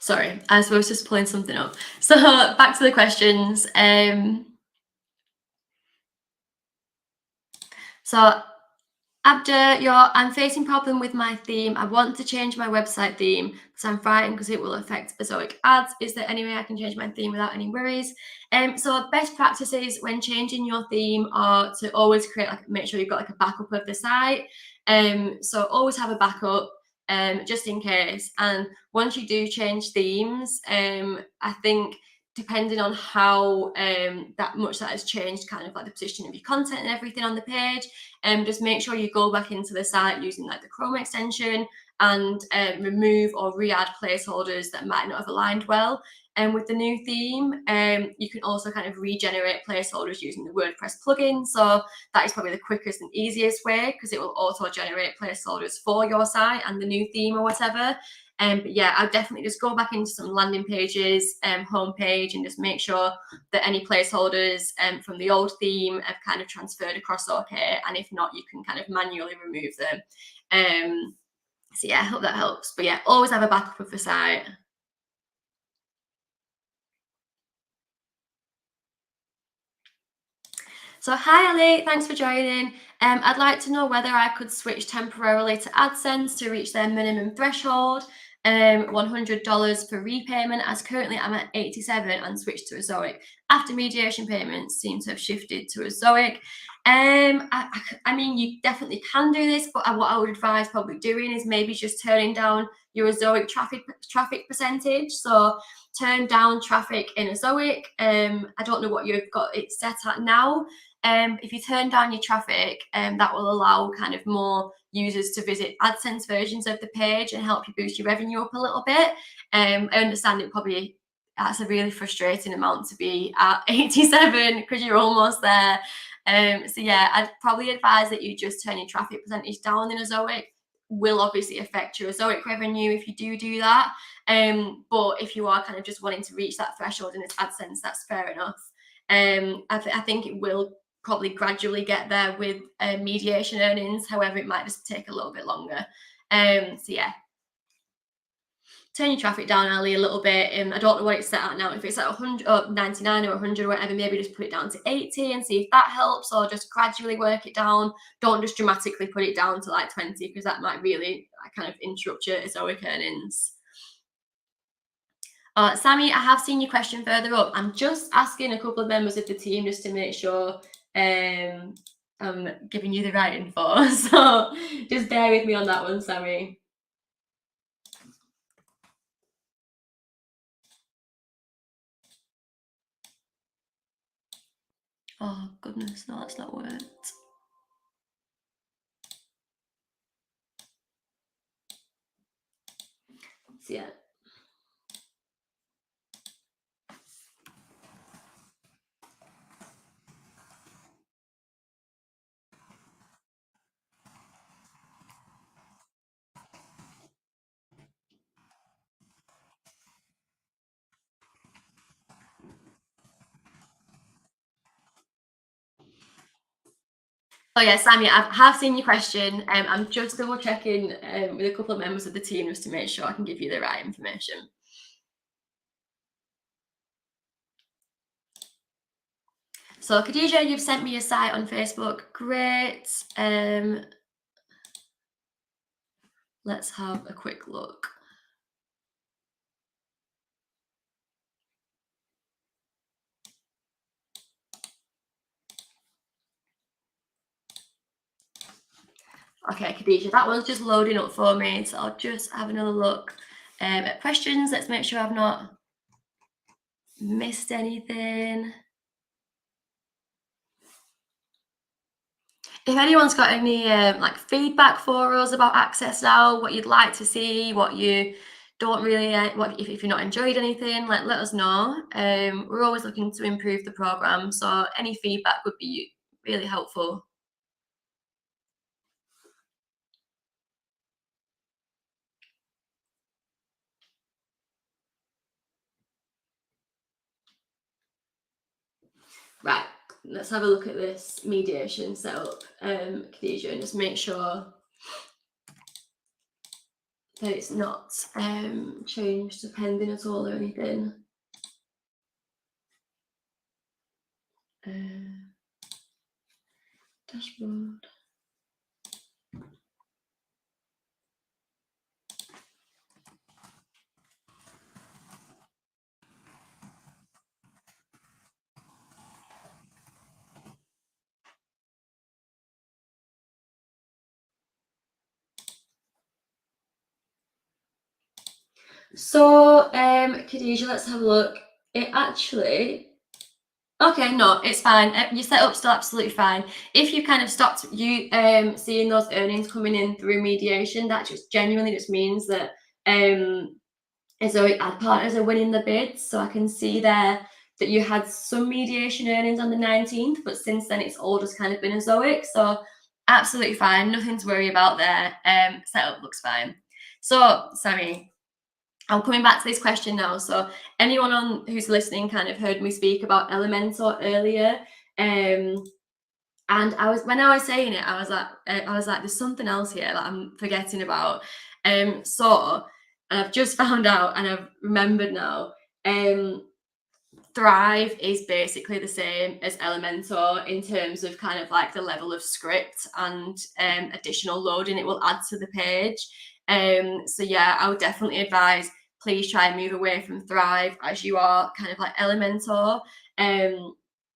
Sorry, I was just pulling something up. So back to the questions. So Abder, I'm facing problem with my theme. I want to change my website theme because I'm frightened because it will affect Ezoic ads. Is there any way I can change my theme without any worries? So best practices when changing your theme are to always make sure you've got like a backup of the site. So always have a backup. Just in case. And once you do change themes, I think depending on how that has changed, kind of like the position of your content and everything on the page, just make sure you go back into the site using like the Chrome extension and remove or re-add placeholders that might not have aligned well. And with the new theme, you can also kind of regenerate placeholders using the WordPress plugin. So that is probably the quickest and easiest way because it will auto-generate placeholders for your site and the new theme or whatever. But yeah, I'll definitely just go back into some landing pages, homepage, and just make sure that any placeholders from the old theme have kind of transferred across okay. And if not, you can kind of manually remove them. So yeah, I hope that helps. But yeah, always have a backup of the site. So hi Ali, thanks for joining. I'd like to know whether I could switch temporarily to Adsense to reach their minimum threshold, $100 for repayment, as currently I'm at 87 and switched to Ezoic. After mediation payments seem to have shifted to Ezoic. I mean, you definitely can do this, but what I would advise probably doing is maybe just turning down your Ezoic traffic percentage. So turn down traffic in Ezoic. I don't know what you've got it set at now. If you turn down your traffic, that will allow kind of more users to visit AdSense versions of the page and help you boost your revenue up a little bit. I understand that's a really frustrating amount to be at 87 because you're almost there. So yeah, I'd probably advise that you just turn your traffic percentage down in Ezoic. Will obviously affect your Ezoic revenue if you do that. But if you are kind of just wanting to reach that threshold in its AdSense, that's fair enough. I think it will probably gradually get there with mediation earnings. However, it might just take a little bit longer. So yeah, turn your traffic down, Ali, a little bit. I don't know what it's set at now. If it's at 100 or 99 or 100 or whatever, maybe just put it down to 80 and see if that helps, or just gradually work it down. Don't just dramatically put it down to like 20 because that might really kind of interrupt your Ezoic earnings. Sammy, I have seen your question further up. I'm just asking a couple of members of the team just to make sure I'm giving you the right info. So just bear with me on that one, Sammy. Oh, goodness, no, that's not worked. So, yeah. Oh yeah, Sammy, I have seen your question. I'm just double checking with a couple of members of the team just to make sure I can give you the right information. So Khadija, you've sent me a site on Facebook. Great. Let's have a quick look. Okay, Khadija, that one's just loading up for me. So I'll just have another look at questions. Let's make sure I've not missed anything. If anyone's got any like feedback for us about Access now, what you'd like to see, what you don't really, if you've not enjoyed anything, let us know. We're always looking to improve the program, so any feedback would be really helpful. Right, let's have a look at this mediation setup, Khadija, and just make sure that it's not changed to pending at all or anything. Dashboard. So, Khadija, let's have a look. It actually, okay, no, it's fine. Your setup's still absolutely fine. If you kind of stopped seeing those earnings coming in through mediation, that just genuinely just means that Ezoic ad partners are winning the bids. So I can see there that you had some mediation earnings on the 19th, but since then it's all just kind of been Ezoic. So absolutely fine, nothing to worry about there. Setup looks fine. So, Sammy, I'm coming back to this question now. So anyone who's listening kind of heard me speak about Elementor earlier. And when I was saying it, I was like, there's something else here that I'm forgetting about. And I've just found out and I've remembered now. Thrive is basically the same as Elementor in terms of kind of like the level of script and additional loading it will add to the page. So yeah, I would definitely advise please try and move away from Thrive as you are kind of like Elementor.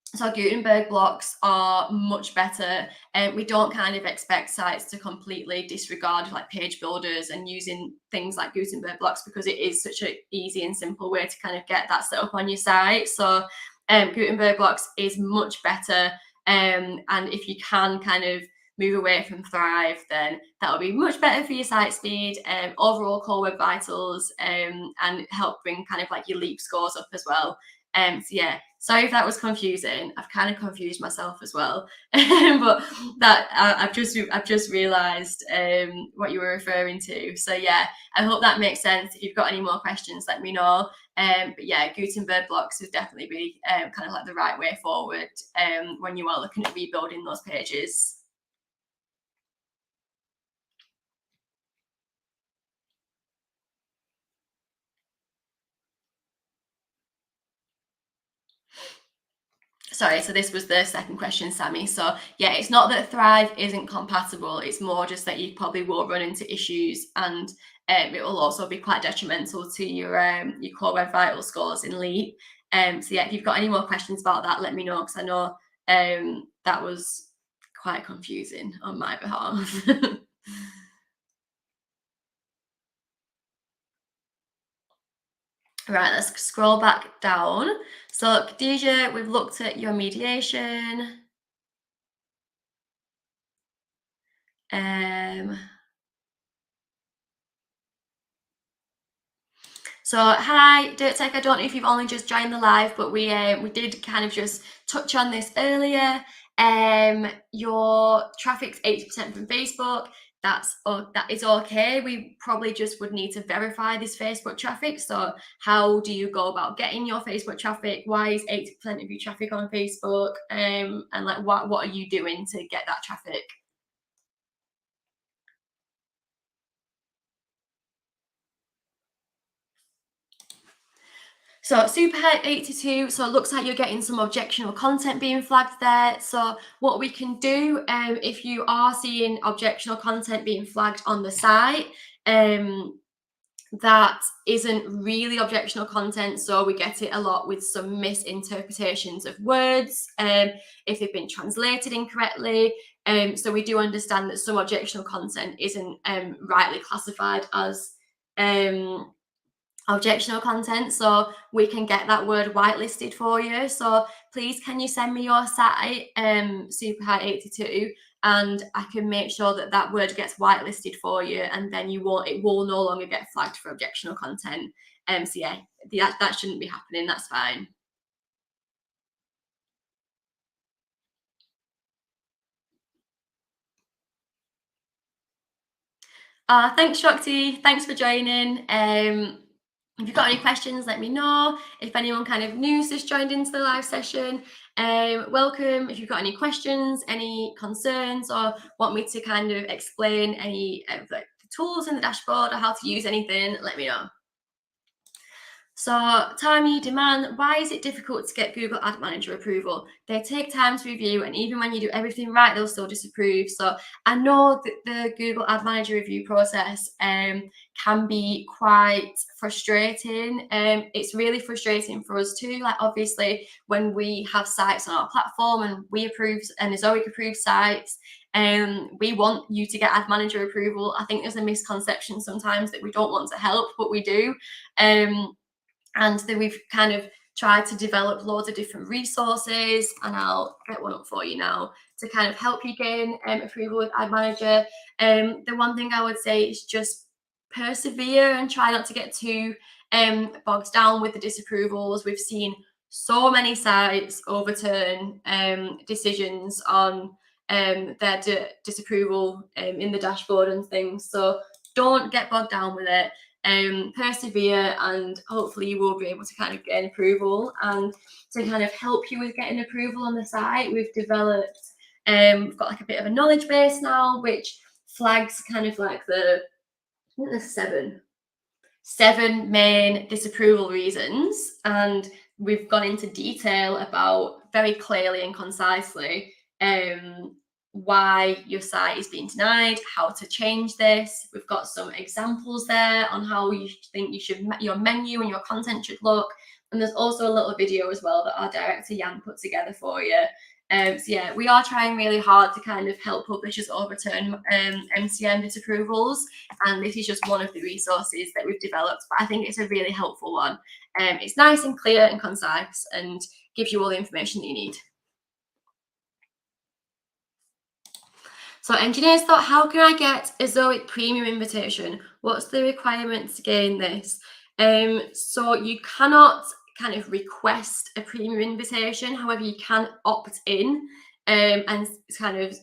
So Gutenberg blocks are much better, and we don't kind of expect sites to completely disregard like page builders and using things like Gutenberg blocks because it is such an easy and simple way to kind of get that set up on your site. So Gutenberg blocks is much better, and if you can kind of move away from Thrive, then that'll be much better for your site speed, overall core web vitals, and help bring kind of like your leap scores up as well. So yeah, sorry if that was confusing. I've kind of confused myself as well, but that I've just realised what you were referring to. So yeah, I hope that makes sense. If you've got any more questions, let me know. But yeah, Gutenberg blocks would definitely be kind of like the right way forward when you are looking at rebuilding those pages. Sorry, so this was the second question, Sammy. So yeah, it's not that Thrive isn't compatible. It's more just that you probably will run into issues, and it will also be quite detrimental to your core web vital scores in Leap. So yeah, if you've got any more questions about that, let me know because I know that was quite confusing on my behalf. Right, let's scroll back down. So Khadija, we've looked at your mediation. So hi, Dirt Tech. I don't know if you've only just joined the live, but we did kind of just touch on this earlier. Your traffic's 80% from Facebook. That is okay. We probably just would need to verify this Facebook traffic. So how do you go about getting your Facebook traffic? Why is 80% of your traffic on Facebook? And like what are you doing to get that traffic? So Superhead82, so it looks like you're getting some objectionable content being flagged there. So what we can do, if you are seeing objectionable content being flagged on the site, that isn't really objectionable content, so we get it a lot with some misinterpretations of words, if they've been translated incorrectly. So we do understand that some objectionable content isn't rightly classified as objectionable content, so we can get that word whitelisted for you. So please, can you send me your site, Superhead82, and I can make sure that that word gets whitelisted for you, and then it will no longer get flagged for objectionable content. So yeah, that shouldn't be happening. That's fine. Thanks, Shakti. Thanks for joining. If you've got any questions, let me know. If anyone kind of new's just joined into the live session, welcome. If you've got any questions, any concerns, or want me to kind of explain any of the tools in the dashboard or how to use anything, let me know. So, Tammy, demand, why is it difficult to get Google Ad Manager approval? They take time to review, and even when you do everything right, they'll still disapprove. So, I know that the Google Ad Manager review process can be quite frustrating. It's really frustrating for us too. Like, obviously, when we have sites on our platform and we approve and Ezoic approved sites, we want you to get Ad Manager approval. I think there's a misconception sometimes that we don't want to help, but we do. And then we've kind of tried to develop loads of different resources, and I'll get one up for you now to kind of help you gain approval with Ad Manager. The one thing I would say is just persevere and try not to get too bogged down with the disapprovals. We've seen so many sites overturn decisions on their disapproval in the dashboard and things. So don't get bogged down with it. Persevere, and hopefully you will be able to kind of gain approval. And to kind of help you with getting approval on the site, we've developed we've got like a bit of a knowledge base now, which flags kind of like I think there's seven main disapproval reasons, and we've gone into detail about very clearly and concisely why your site is being denied, how to change this. We've got some examples there on how you think your menu and your content should look. And there's also a little video as well that our director Jan put together for you. So yeah, we are trying really hard to kind of help publishers overturn MCM disapprovals, and this is just one of the resources that we've developed. But I think it's a really helpful one. It's nice and clear and concise, and gives you all the information that you need. So engineers thought, how can I get a Zoey premium invitation? What's the requirement to gain this? So you cannot kind of request a premium invitation. However, you can opt in and kind of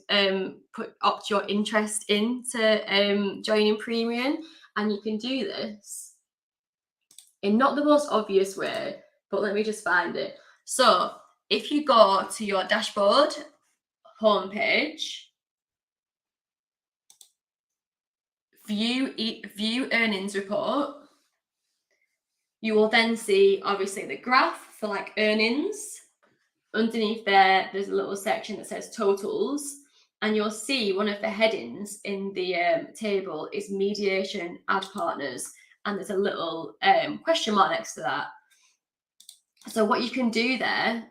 opt your interest in to joining premium. And you can do this in not the most obvious way, but let me just find it. So if you go to your dashboard homepage, view earnings report, you will then see obviously the graph for like earnings. Underneath there's a little section that says totals, and you'll see one of the headings in the table is mediation ad partners, and there's a little question mark next to that. So what you can do there,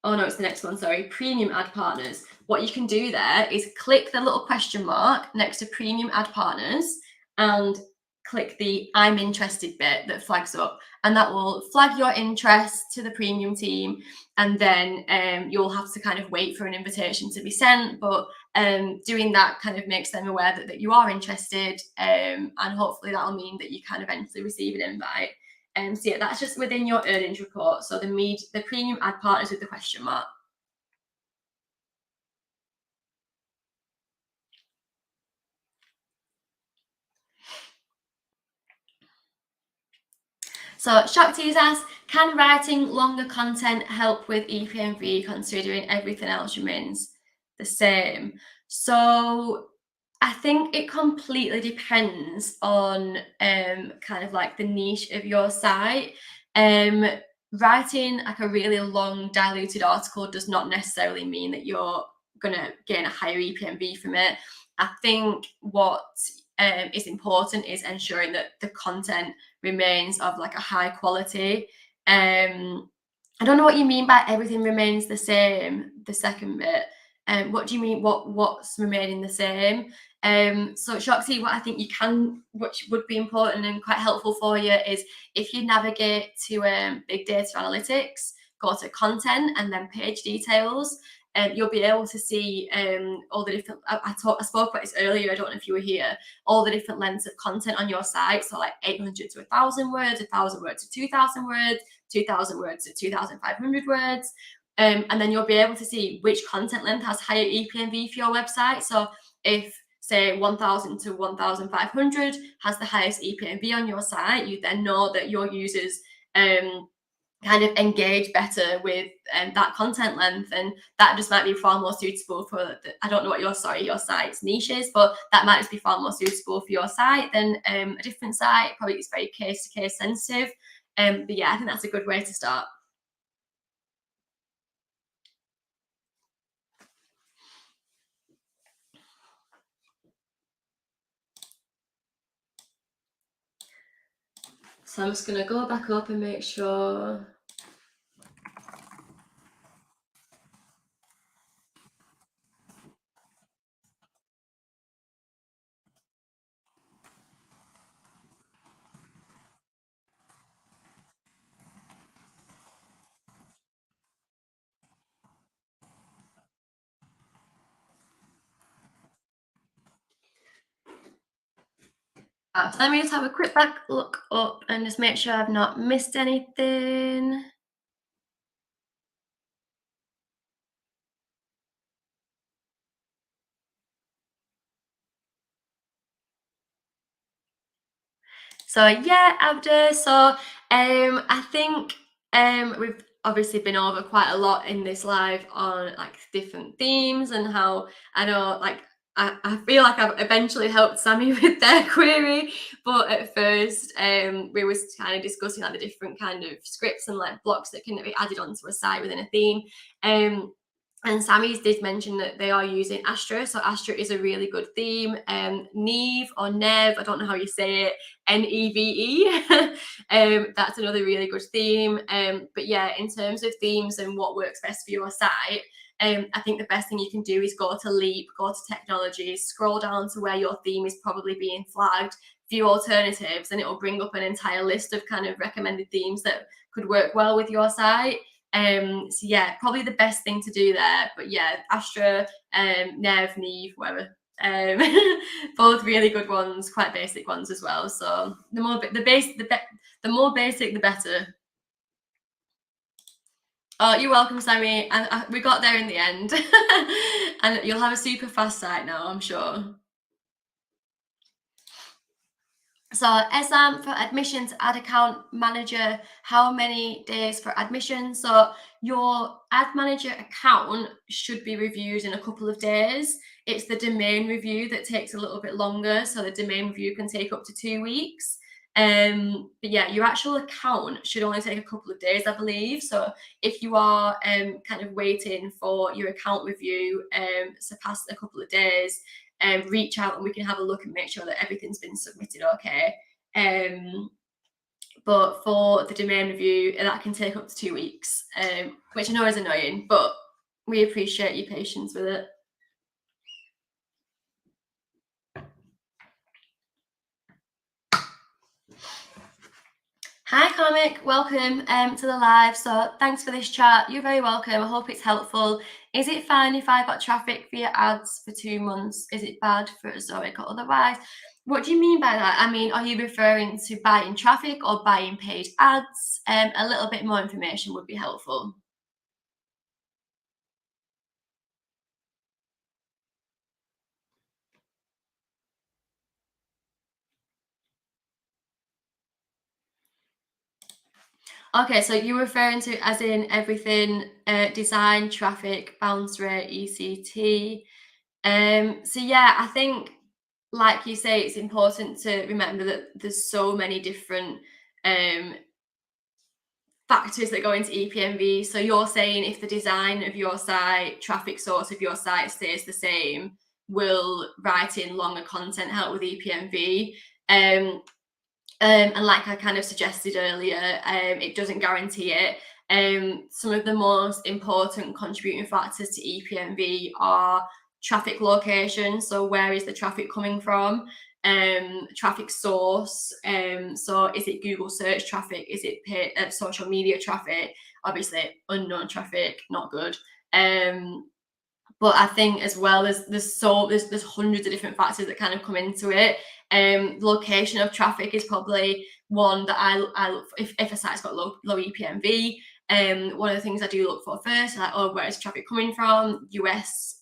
oh no, it's the next one, sorry, premium ad partners. What you can do there is click the little question mark next to premium ad partners and click the I'm interested bit that flags up, and that will flag your interest to the premium team. And then you'll have to kind of wait for an invitation to be sent, but doing that kind of makes them aware that you are interested, and hopefully that'll mean that you can eventually receive an invite. So yeah, that's just within your earnings report. So the premium ad partners with the question mark. So Shakti's asked, can writing longer content help with EPMV considering everything else remains the same? So I think it completely depends on kind of like the niche of your site. Writing like a really long diluted article does not necessarily mean that you're going to gain a higher EPMV from it. I think what is important is ensuring that the content remains of like a high quality. I don't know what you mean by everything remains the same, the second bit. What do you mean? What's remaining the same? So Shoxy, what I think which would be important and quite helpful for you is if you navigate to big data analytics, go to content and then page details, you'll be able to see all the different. I spoke about this earlier. I don't know if you were here. All the different lengths of content on your site. So like 800 to 1,000 words, 1,000 words to 2,000 words, 2,000 words to 2,500 words. And then you'll be able to see which content length has higher EPMV for your website. So if say 1,000 to 1,500 has the highest EPMV on your site, you then know that your users kind of engage better with that content length, and that just might be far more suitable for I don't know what your site's niche is, but that might just be far more suitable for your site than a different site. Probably it's very case to case sensitive, but yeah, I think that's a good way to start. So I'm just going to go back up and make sure. So let me just have a quick back look up and just make sure I've not missed anything. So yeah, Abda. So I think we've obviously been over quite a lot in this live on like different themes and how I know like I feel like I've eventually helped Sammy with their query, but at first we was kind of discussing like the different kind of scripts and like blocks that can be added onto a site within a theme. And Sammy's did mention that they are using Astra. So Astra is a really good theme. Neve or Nev, I don't know how you say it, Neve. That's another really good theme. But yeah, in terms of themes and what works best for your site, I think the best thing you can do is go to Leap, go to Technologies, scroll down to where your theme is probably being flagged, view alternatives, and it will bring up an entire list of kind of recommended themes that could work well with your site. So yeah, probably the best thing to do there. But yeah, Astra, Nev, Neve, whatever. Both really good ones, quite basic ones as well. So the more basic, the better. Oh, you're welcome, Sammy. And we got there in the end. And you'll have a super fast site now, I'm sure. So Esam, for admissions, ad account manager, how many days for admission? So your ad manager account should be reviewed in a couple of days. It's the domain review that takes a little bit longer. So the domain review can take up to 2 weeks. But yeah, your actual account should only take a couple of days, I believe. So if you are kind of waiting for your account review to pass a couple of days, reach out and we can have a look and make sure that everything's been submitted okay. But for the domain review, that can take up to 2 weeks, which I know is annoying, but we appreciate your patience with it. Hi, Comic. Welcome to the live. So thanks for this chat. You're very welcome. I hope it's helpful. Is it fine if I got traffic via ads for 2 months? Is it bad for Ezoic or otherwise? What do you mean by that? I mean, are you referring to buying traffic or buying paid ads? A little bit more information would be helpful. Okay, so you're referring to as in everything, design, traffic, bounce rate, ECT. So yeah, I think, like you say, it's important to remember that there's so many different factors that go into EPMV. So you're saying if the design of your site, traffic source of your site stays the same, will writing longer content help with EPMV? And like I kind of suggested earlier, it doesn't guarantee it. Some of the most important contributing factors to EPMV are traffic location. So where is the traffic coming from? Traffic source. So is it Google search traffic? Is it social media traffic? Obviously, unknown traffic, not good. But I think as well as there's hundreds of different factors that kind of come into it. Location of traffic is probably one that I look for if a site's got low EPMV. One of the things I do look for first, like, where is traffic coming from? US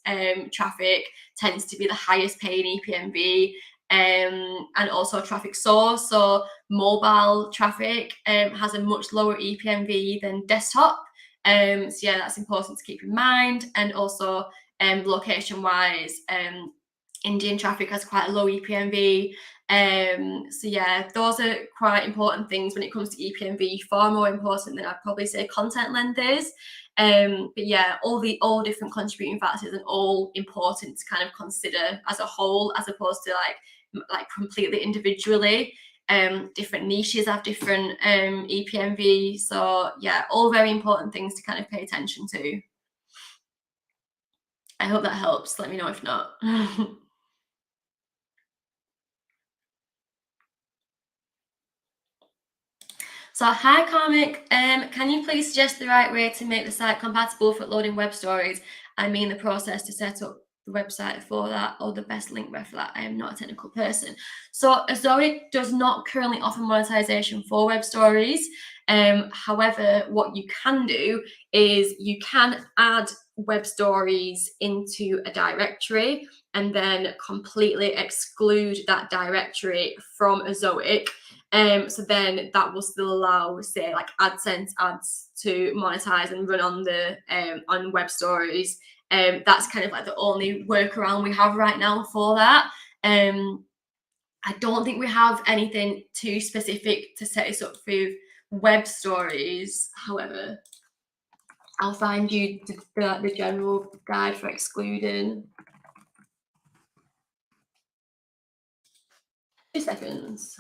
traffic tends to be the highest paying EPMV. And also traffic source. So mobile traffic has a much lower EPMV than desktop. So yeah, that's important to keep in mind. And also location wise, Indian traffic has quite a low EPMV. So yeah, those are quite important things when it comes to EPMV, far more important than I'd probably say content length is. But yeah, all different contributing factors and all important to kind of consider as a whole, as opposed to like completely individually. Different niches have different EPMV. So yeah, all very important things to kind of pay attention to. I hope that helps. Let me know if not. So hi Karmik, can you please suggest the right way to make the site compatible for uploading web stories? I mean the process to set up the website for that, or the best link ref for that. I am not a technical person. So Ezoic does not currently offer monetization for web stories. However, what you can do is you can add web stories into a directory and then completely exclude that directory from Ezoic. So then that will still allow, say, like Adsense ads to monetize and run on the on web stories. That's kind of like the only workaround we have right now for that. I don't think we have anything too specific to set us up with web stories. However, I'll find you the general guide for excluding. 2 seconds.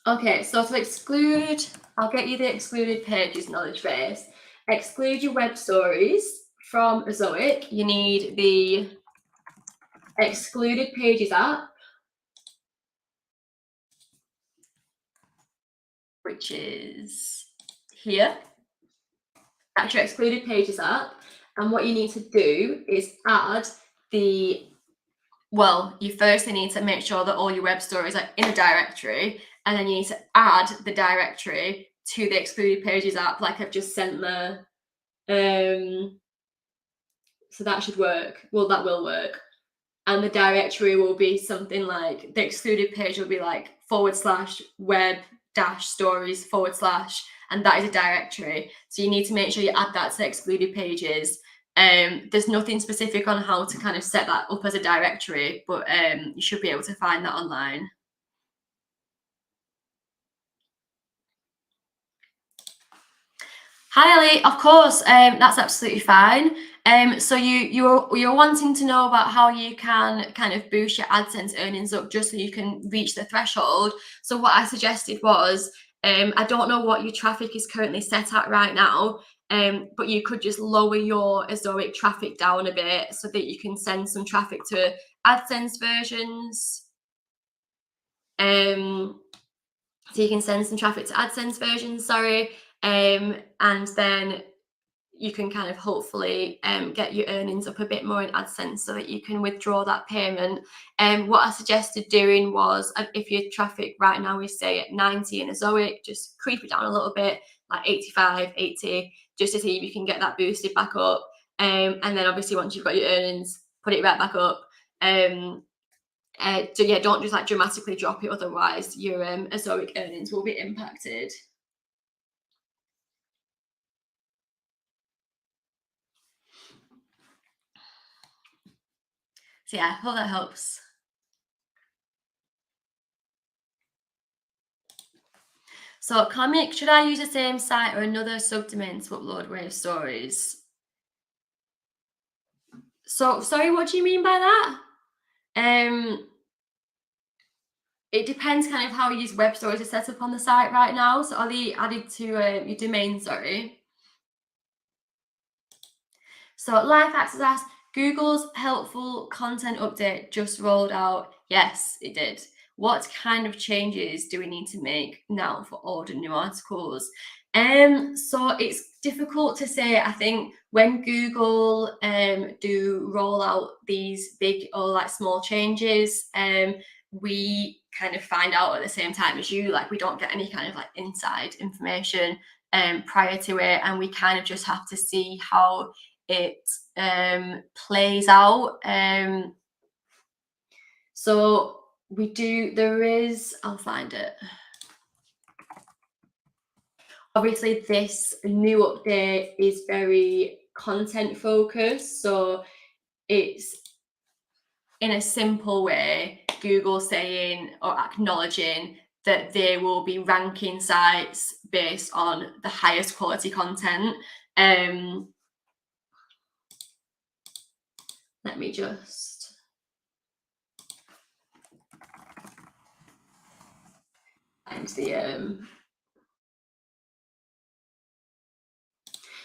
Okay, so to exclude, I'll get you the excluded pages knowledge base. Exclude your web stories from Ezoic. You need the excluded pages app, which is here. That's your excluded pages app. And what you need to do is add the, well, you firstly need to make sure that all your web stories are in a directory, and then you need to add the directory to the excluded pages app, like I've just sent there. So that should work. Well, that will work. And the directory will be something like, the excluded page will be like /web-stories/, and that is a directory. So you need to make sure you add that to excluded pages. There's nothing specific on how to kind of set that up as a directory, but you should be able to find that online. Hi Ellie, of course, that's absolutely fine. So you're wanting to know about how you can kind of boost your AdSense earnings up just so you can reach the threshold. So what I suggested was, I don't know what your traffic is currently set at right now, but you could just lower your Ezoic traffic down a bit so that you can send some traffic to AdSense versions. So you can send some traffic to AdSense versions, sorry, and then you can kind of hopefully get your earnings up a bit more in AdSense so that you can withdraw that payment. What I suggested doing was, if your traffic right now is say at 90 in Ezoic, just creep it down a little bit, like 85, 80, just to see if you can get that boosted back up. And then obviously once you've got your earnings, put it right back up. So yeah, don't just like dramatically drop it, otherwise your Ezoic earnings will be impacted. So yeah, hope that helps. So comment, should I use the same site or another subdomain to upload Wave stories? So sorry, what do you mean by that? It depends kind of how your web stories are set up on the site right now. So are they added to your domain, sorry? So Life Access asked, Google's helpful content update just rolled out. Yes, it did. What kind of changes do we need to make now for older new articles? So it's difficult to say. I think when Google do roll out these big or like small changes, we kind of find out at the same time as you. Like we don't get any kind of like inside information prior to it, and we kind of just have to see how it plays out. So I'll find it. Obviously, this new update is very content focused. So it's in a simple way, Google saying or acknowledging that they will be ranking sites based on the highest quality content. Let me just find the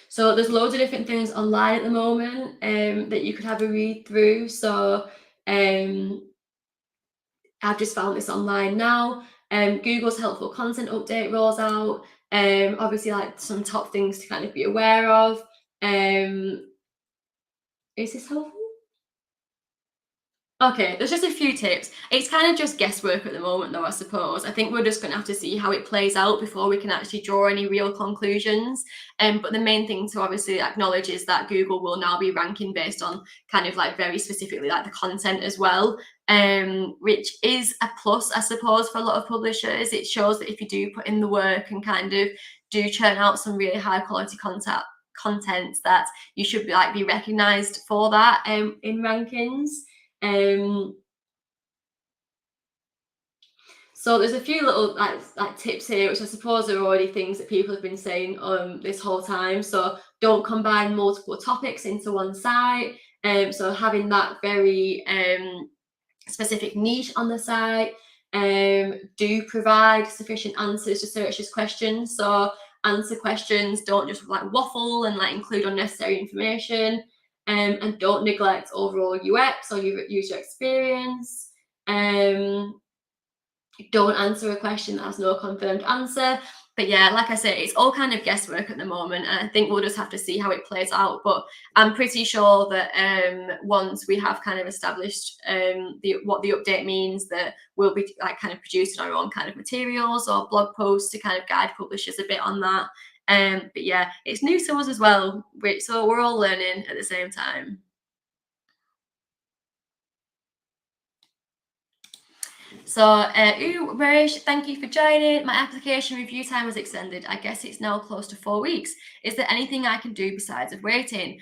So there's loads of different things online at the moment that you could have a read through. So I've just found this online now. Google's helpful content update rolls out. Obviously, like some top things to kind of be aware of. Is this helpful? Okay, there's just a few tips. It's kind of just guesswork at the moment, though, I suppose. I think we're just going to have to see how it plays out before we can actually draw any real conclusions. But the main thing to obviously acknowledge is that Google will now be ranking based on kind of like very specifically like the content as well, which is a plus, I suppose, for a lot of publishers. It shows that if you do put in the work and kind of do churn out some really high quality content, that you should be recognized for that in rankings. So there's a few little like tips here, which I suppose are already things that people have been saying this whole time. So don't combine multiple topics into one site. So having that very specific niche on the site. Do provide sufficient answers to searchers' questions. So answer questions, don't just like waffle and like include unnecessary information. And don't neglect overall UX or user experience. Don't answer a question that has no confirmed answer. But yeah, like I say, it's all kind of guesswork at the moment, and I think we'll just have to see how it plays out. But I'm pretty sure that once we have kind of established what the update means, that we'll be like kind of producing our own kind of materials or blog posts to kind of guide publishers a bit on that. But yeah, it's new to us as well, so we're all learning at the same time. So, Marish, thank you for joining. My application review time was extended. I guess it's now close to 4 weeks. Is there anything I can do besides of waiting?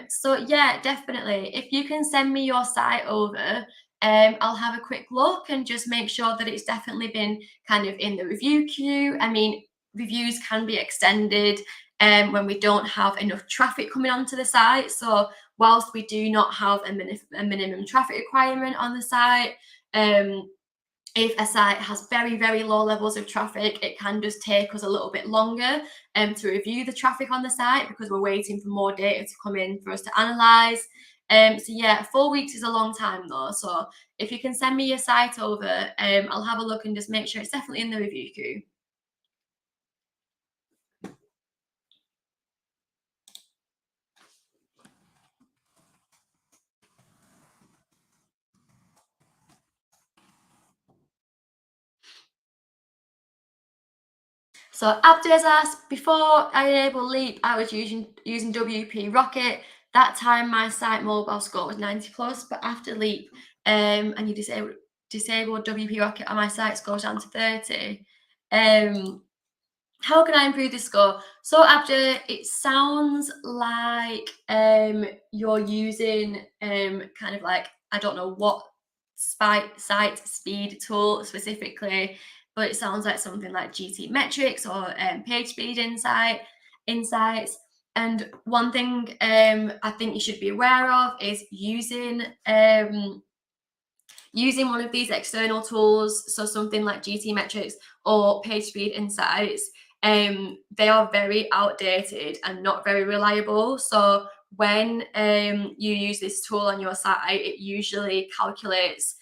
So yeah, definitely. If you can send me your site over, I'll have a quick look and just make sure that it's definitely been kind of in the review queue. I mean, reviews can be extended when we don't have enough traffic coming onto the site. So whilst we do not have a minimum traffic requirement on the site, if a site has very, very low levels of traffic, it can just take us a little bit longer to review the traffic on the site because we're waiting for more data to come in for us to analyze. So yeah, 4 weeks is a long time though. So if you can send me your site over, I'll have a look and just make sure it's definitely in the review queue. So Abdez asked, before I enabled Leap, I was using WP Rocket. That time my site mobile score was 90 plus, but after Leap and you disabled WP Rocket on my site score down to 30. How can I improve this score? So Abdez, it sounds like you're using kind of like I don't know what site speed tool specifically, but it sounds like something like GT metrics or page speed insights. And one thing I think you should be aware of is using one of these external tools, so something like GT metrics or page speed insights. They are very outdated and not very reliable. So when you use this tool on your site, it usually calculates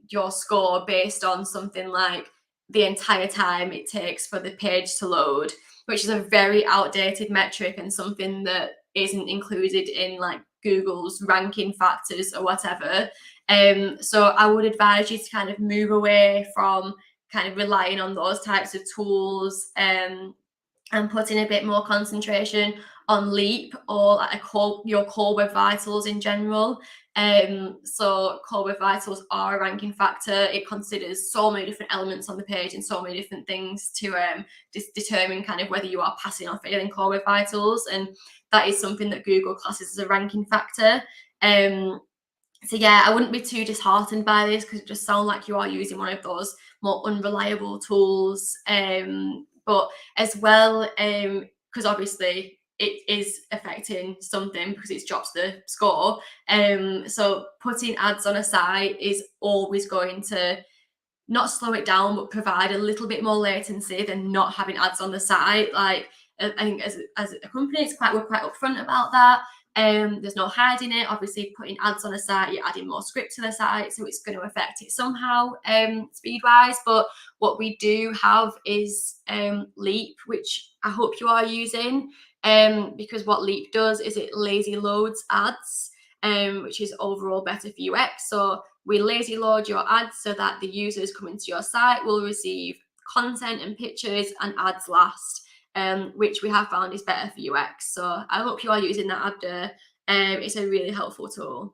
your score based on something like the entire time it takes for the page to load, which is a very outdated metric and something that isn't included in like Google's ranking factors or whatever. So I would advise you to kind of move away from kind of relying on those types of tools and putting a bit more concentration on Leap or like your core web vitals in general. So core web vitals are a ranking factor. It considers so many different elements on the page and so many different things to determine kind of whether you are passing or failing core web vitals, and that is something that Google classes as a ranking factor. So yeah, I wouldn't be too disheartened by this because it just sounds like you are using one of those more unreliable tools. But as well, because obviously it is affecting something because it's dropped the score. So putting ads on a site is always going to not slow it down, but provide a little bit more latency than not having ads on the site. Like I think as a company, we're quite upfront about that. There's no hiding it. Obviously, putting ads on a site, you're adding more script to the site, so it's going to affect it somehow, speed-wise. But what we do have is Leap, which I hope you are using, because what Leap does is it lazy loads ads, which is overall better for UX. So we lazy load your ads so that the users coming to your site will receive content and pictures and ads last. Which we have found is better for UX. So I hope you are using that, Abder. It's a really helpful tool.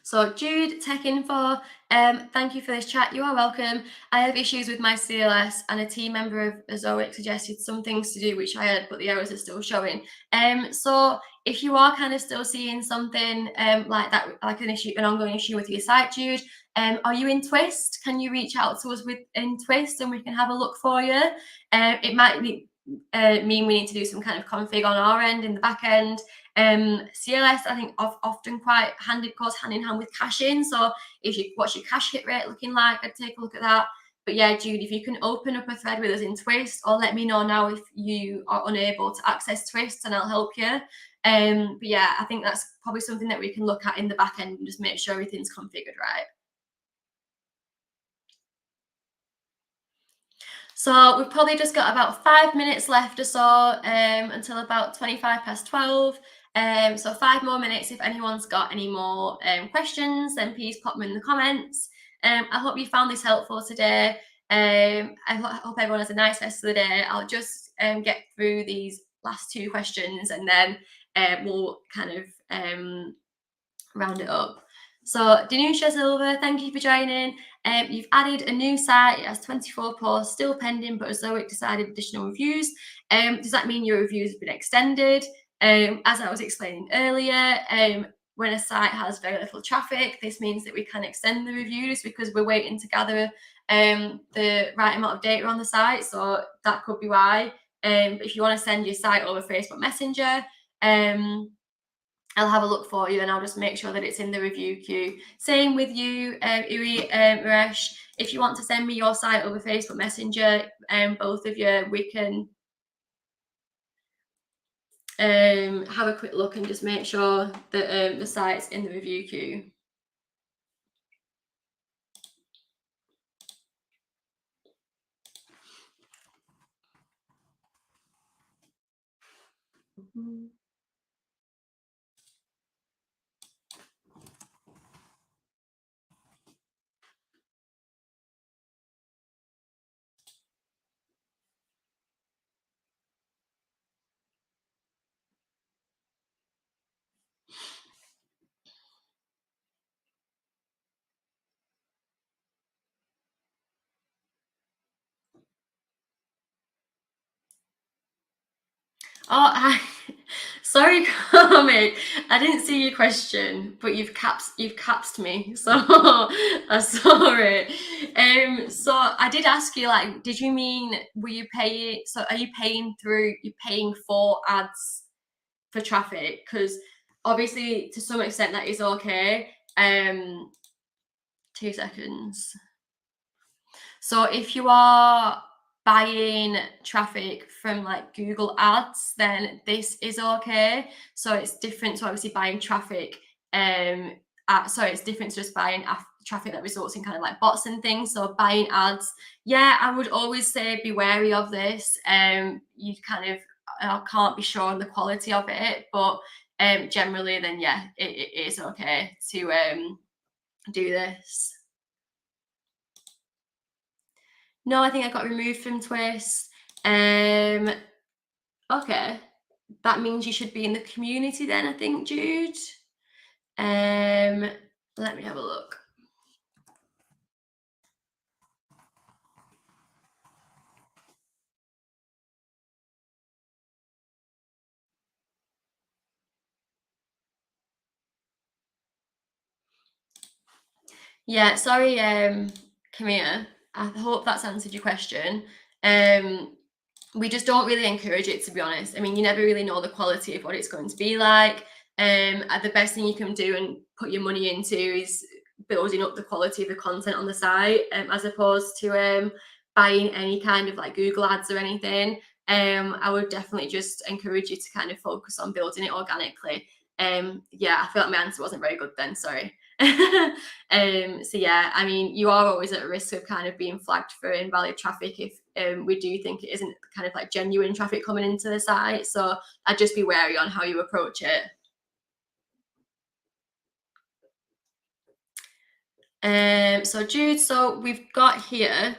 So Jude, Tech Info, thank you for this chat. You are welcome. I have issues with my CLS and a team member of Ezoic suggested some things to do, which I had, but the errors are still showing. So if you are kind of still seeing something like that, like an ongoing issue with your site, Jude, are you in Twist? Can you reach out to us in Twist and we can have a look for you? It might mean we need to do some kind of config on our end in the back end. CLS, I think, often quite goes hand in hand with caching. So what's your cache hit rate looking like? I'd take a look at that. But yeah, Jude, if you can open up a thread with us in Twist, or let me know now if you are unable to access Twist, and I'll help you. But yeah, I think that's probably something that we can look at in the back end and just make sure everything's configured right. So we've probably just got about 5 minutes left or so until about 12:25. So 5 more minutes. If anyone's got any more questions, then please pop them in the comments. I hope you found this helpful today. I hope everyone has a nice rest of the day. I'll just get through these last 2 questions and then we'll kind of round it up. So Danusha Silver, thank you for joining. You've added a new site. It has 24 posts, still pending, but as though it decided additional reviews. Does that mean your reviews have been extended? As I was explaining earlier, when a site has very little traffic, this means that we can extend the reviews because we're waiting to gather the right amount of data on the site. So that could be why. But if you want to send your site over Facebook Messenger, I'll have a look for you and I'll just make sure that it's in the review queue. Same with you, Uresh. If you want to send me your site over Facebook Messenger, both of you, we can have a quick look and just make sure that the site's in the review queue. Mm-hmm. Oh, sorry, Comic. I didn't see your question, but you've capsed me, so I'm sorry. So I did ask you, like, did you mean were you paying? So are you paying for ads for traffic? Because obviously, to some extent, that is okay. 2 seconds. So if you are buying traffic from like Google Ads, then this is okay. So it's different to obviously buying traffic. It's different to just buying traffic that results in kind of like bots and things. So buying ads, yeah, I would always say be wary of this. You kind of can't be sure on the quality of it, but generally, then yeah, it is okay to do this. No, I think I got removed from Twist. Okay. That means you should be in the community then, I think, Jude. Let me have a look. Yeah, sorry, Camilla. I hope that's answered your question. We just don't really encourage it, to be honest. I mean, you never really know the quality of what it's going to be like. The best thing you can do and put your money into is building up the quality of the content on the site, as opposed to buying any kind of like Google ads or anything. I would definitely just encourage you to kind of focus on building it organically. Yeah, I feel like my answer wasn't very good then, sorry. So yeah, I mean, you are always at risk of kind of being flagged for invalid traffic if we do think it isn't kind of like genuine traffic coming into the site. So I'd just be wary on how you approach it. So Jude, so we've got here,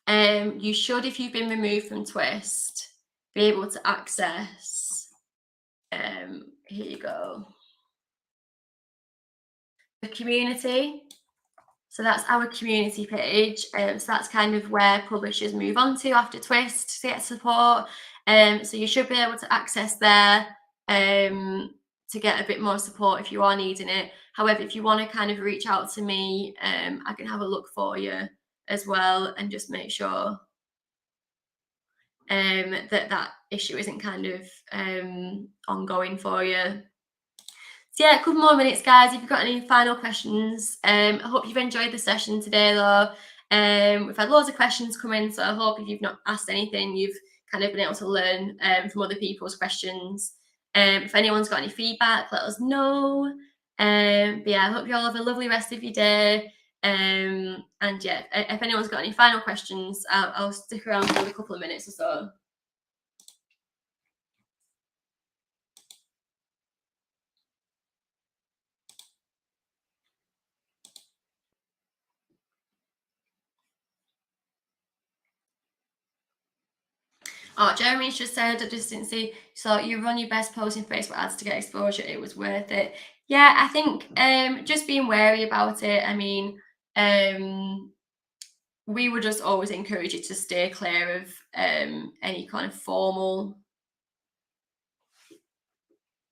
you should, if you've been removed from Twist, be able to access, here you go, the community. So that's our community page. So that's kind of where publishers move on to after Twist to get support. So you should be able to access there to get a bit more support if you are needing it. However, if you want to kind of reach out to me, I can have a look for you as well and just make sure that issue isn't kind of ongoing for you. So yeah, a couple more minutes, guys. If you've got any final questions, I hope you've enjoyed the session today, though. We've had loads of questions come in, so I hope if you've not asked anything, you've kind of been able to learn from other people's questions. If anyone's got any feedback, let us know. But yeah, I hope you all have a lovely rest of your day. And yeah, if anyone's got any final questions, I'll stick around for a couple of minutes or so. Oh, Jeremy's just said, I just didn't see. So you run your best posting Facebook ads to get exposure. It was worth it. Yeah, I think just being wary about it. I mean, we would just always encourage you to stay clear of any kind of formal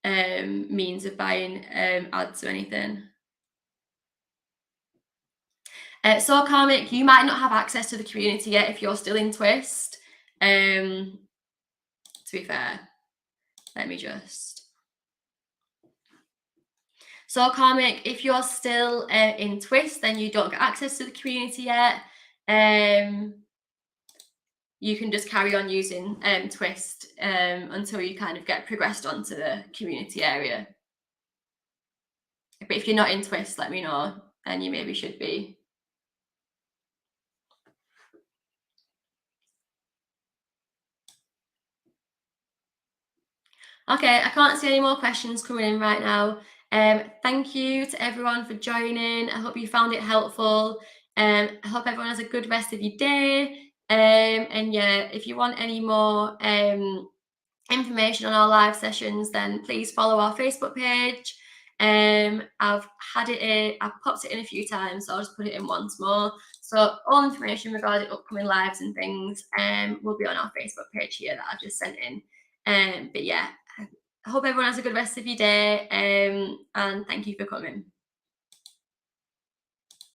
means of buying ads or anything. So Karmic, you might not have access to the community yet if you're still in Twist. To be fair, let me just. So Karmic, if you're still in Twist, then you don't get access to the community yet. You can just carry on using Twist until you kind of get progressed onto the community area. But if you're not in Twist, let me know, and you maybe should be. Okay, I can't see any more questions coming in right now. Thank you to everyone for joining. I hope you found it helpful. I hope everyone has a good rest of your day. And yeah, if you want any more information on our live sessions, then please follow our Facebook page. I've popped it in a few times, so I'll just put it in once more. So all information regarding upcoming lives and things will be on our Facebook page here that I've just sent in. But yeah, I hope everyone has a good rest of your day, and thank you for coming.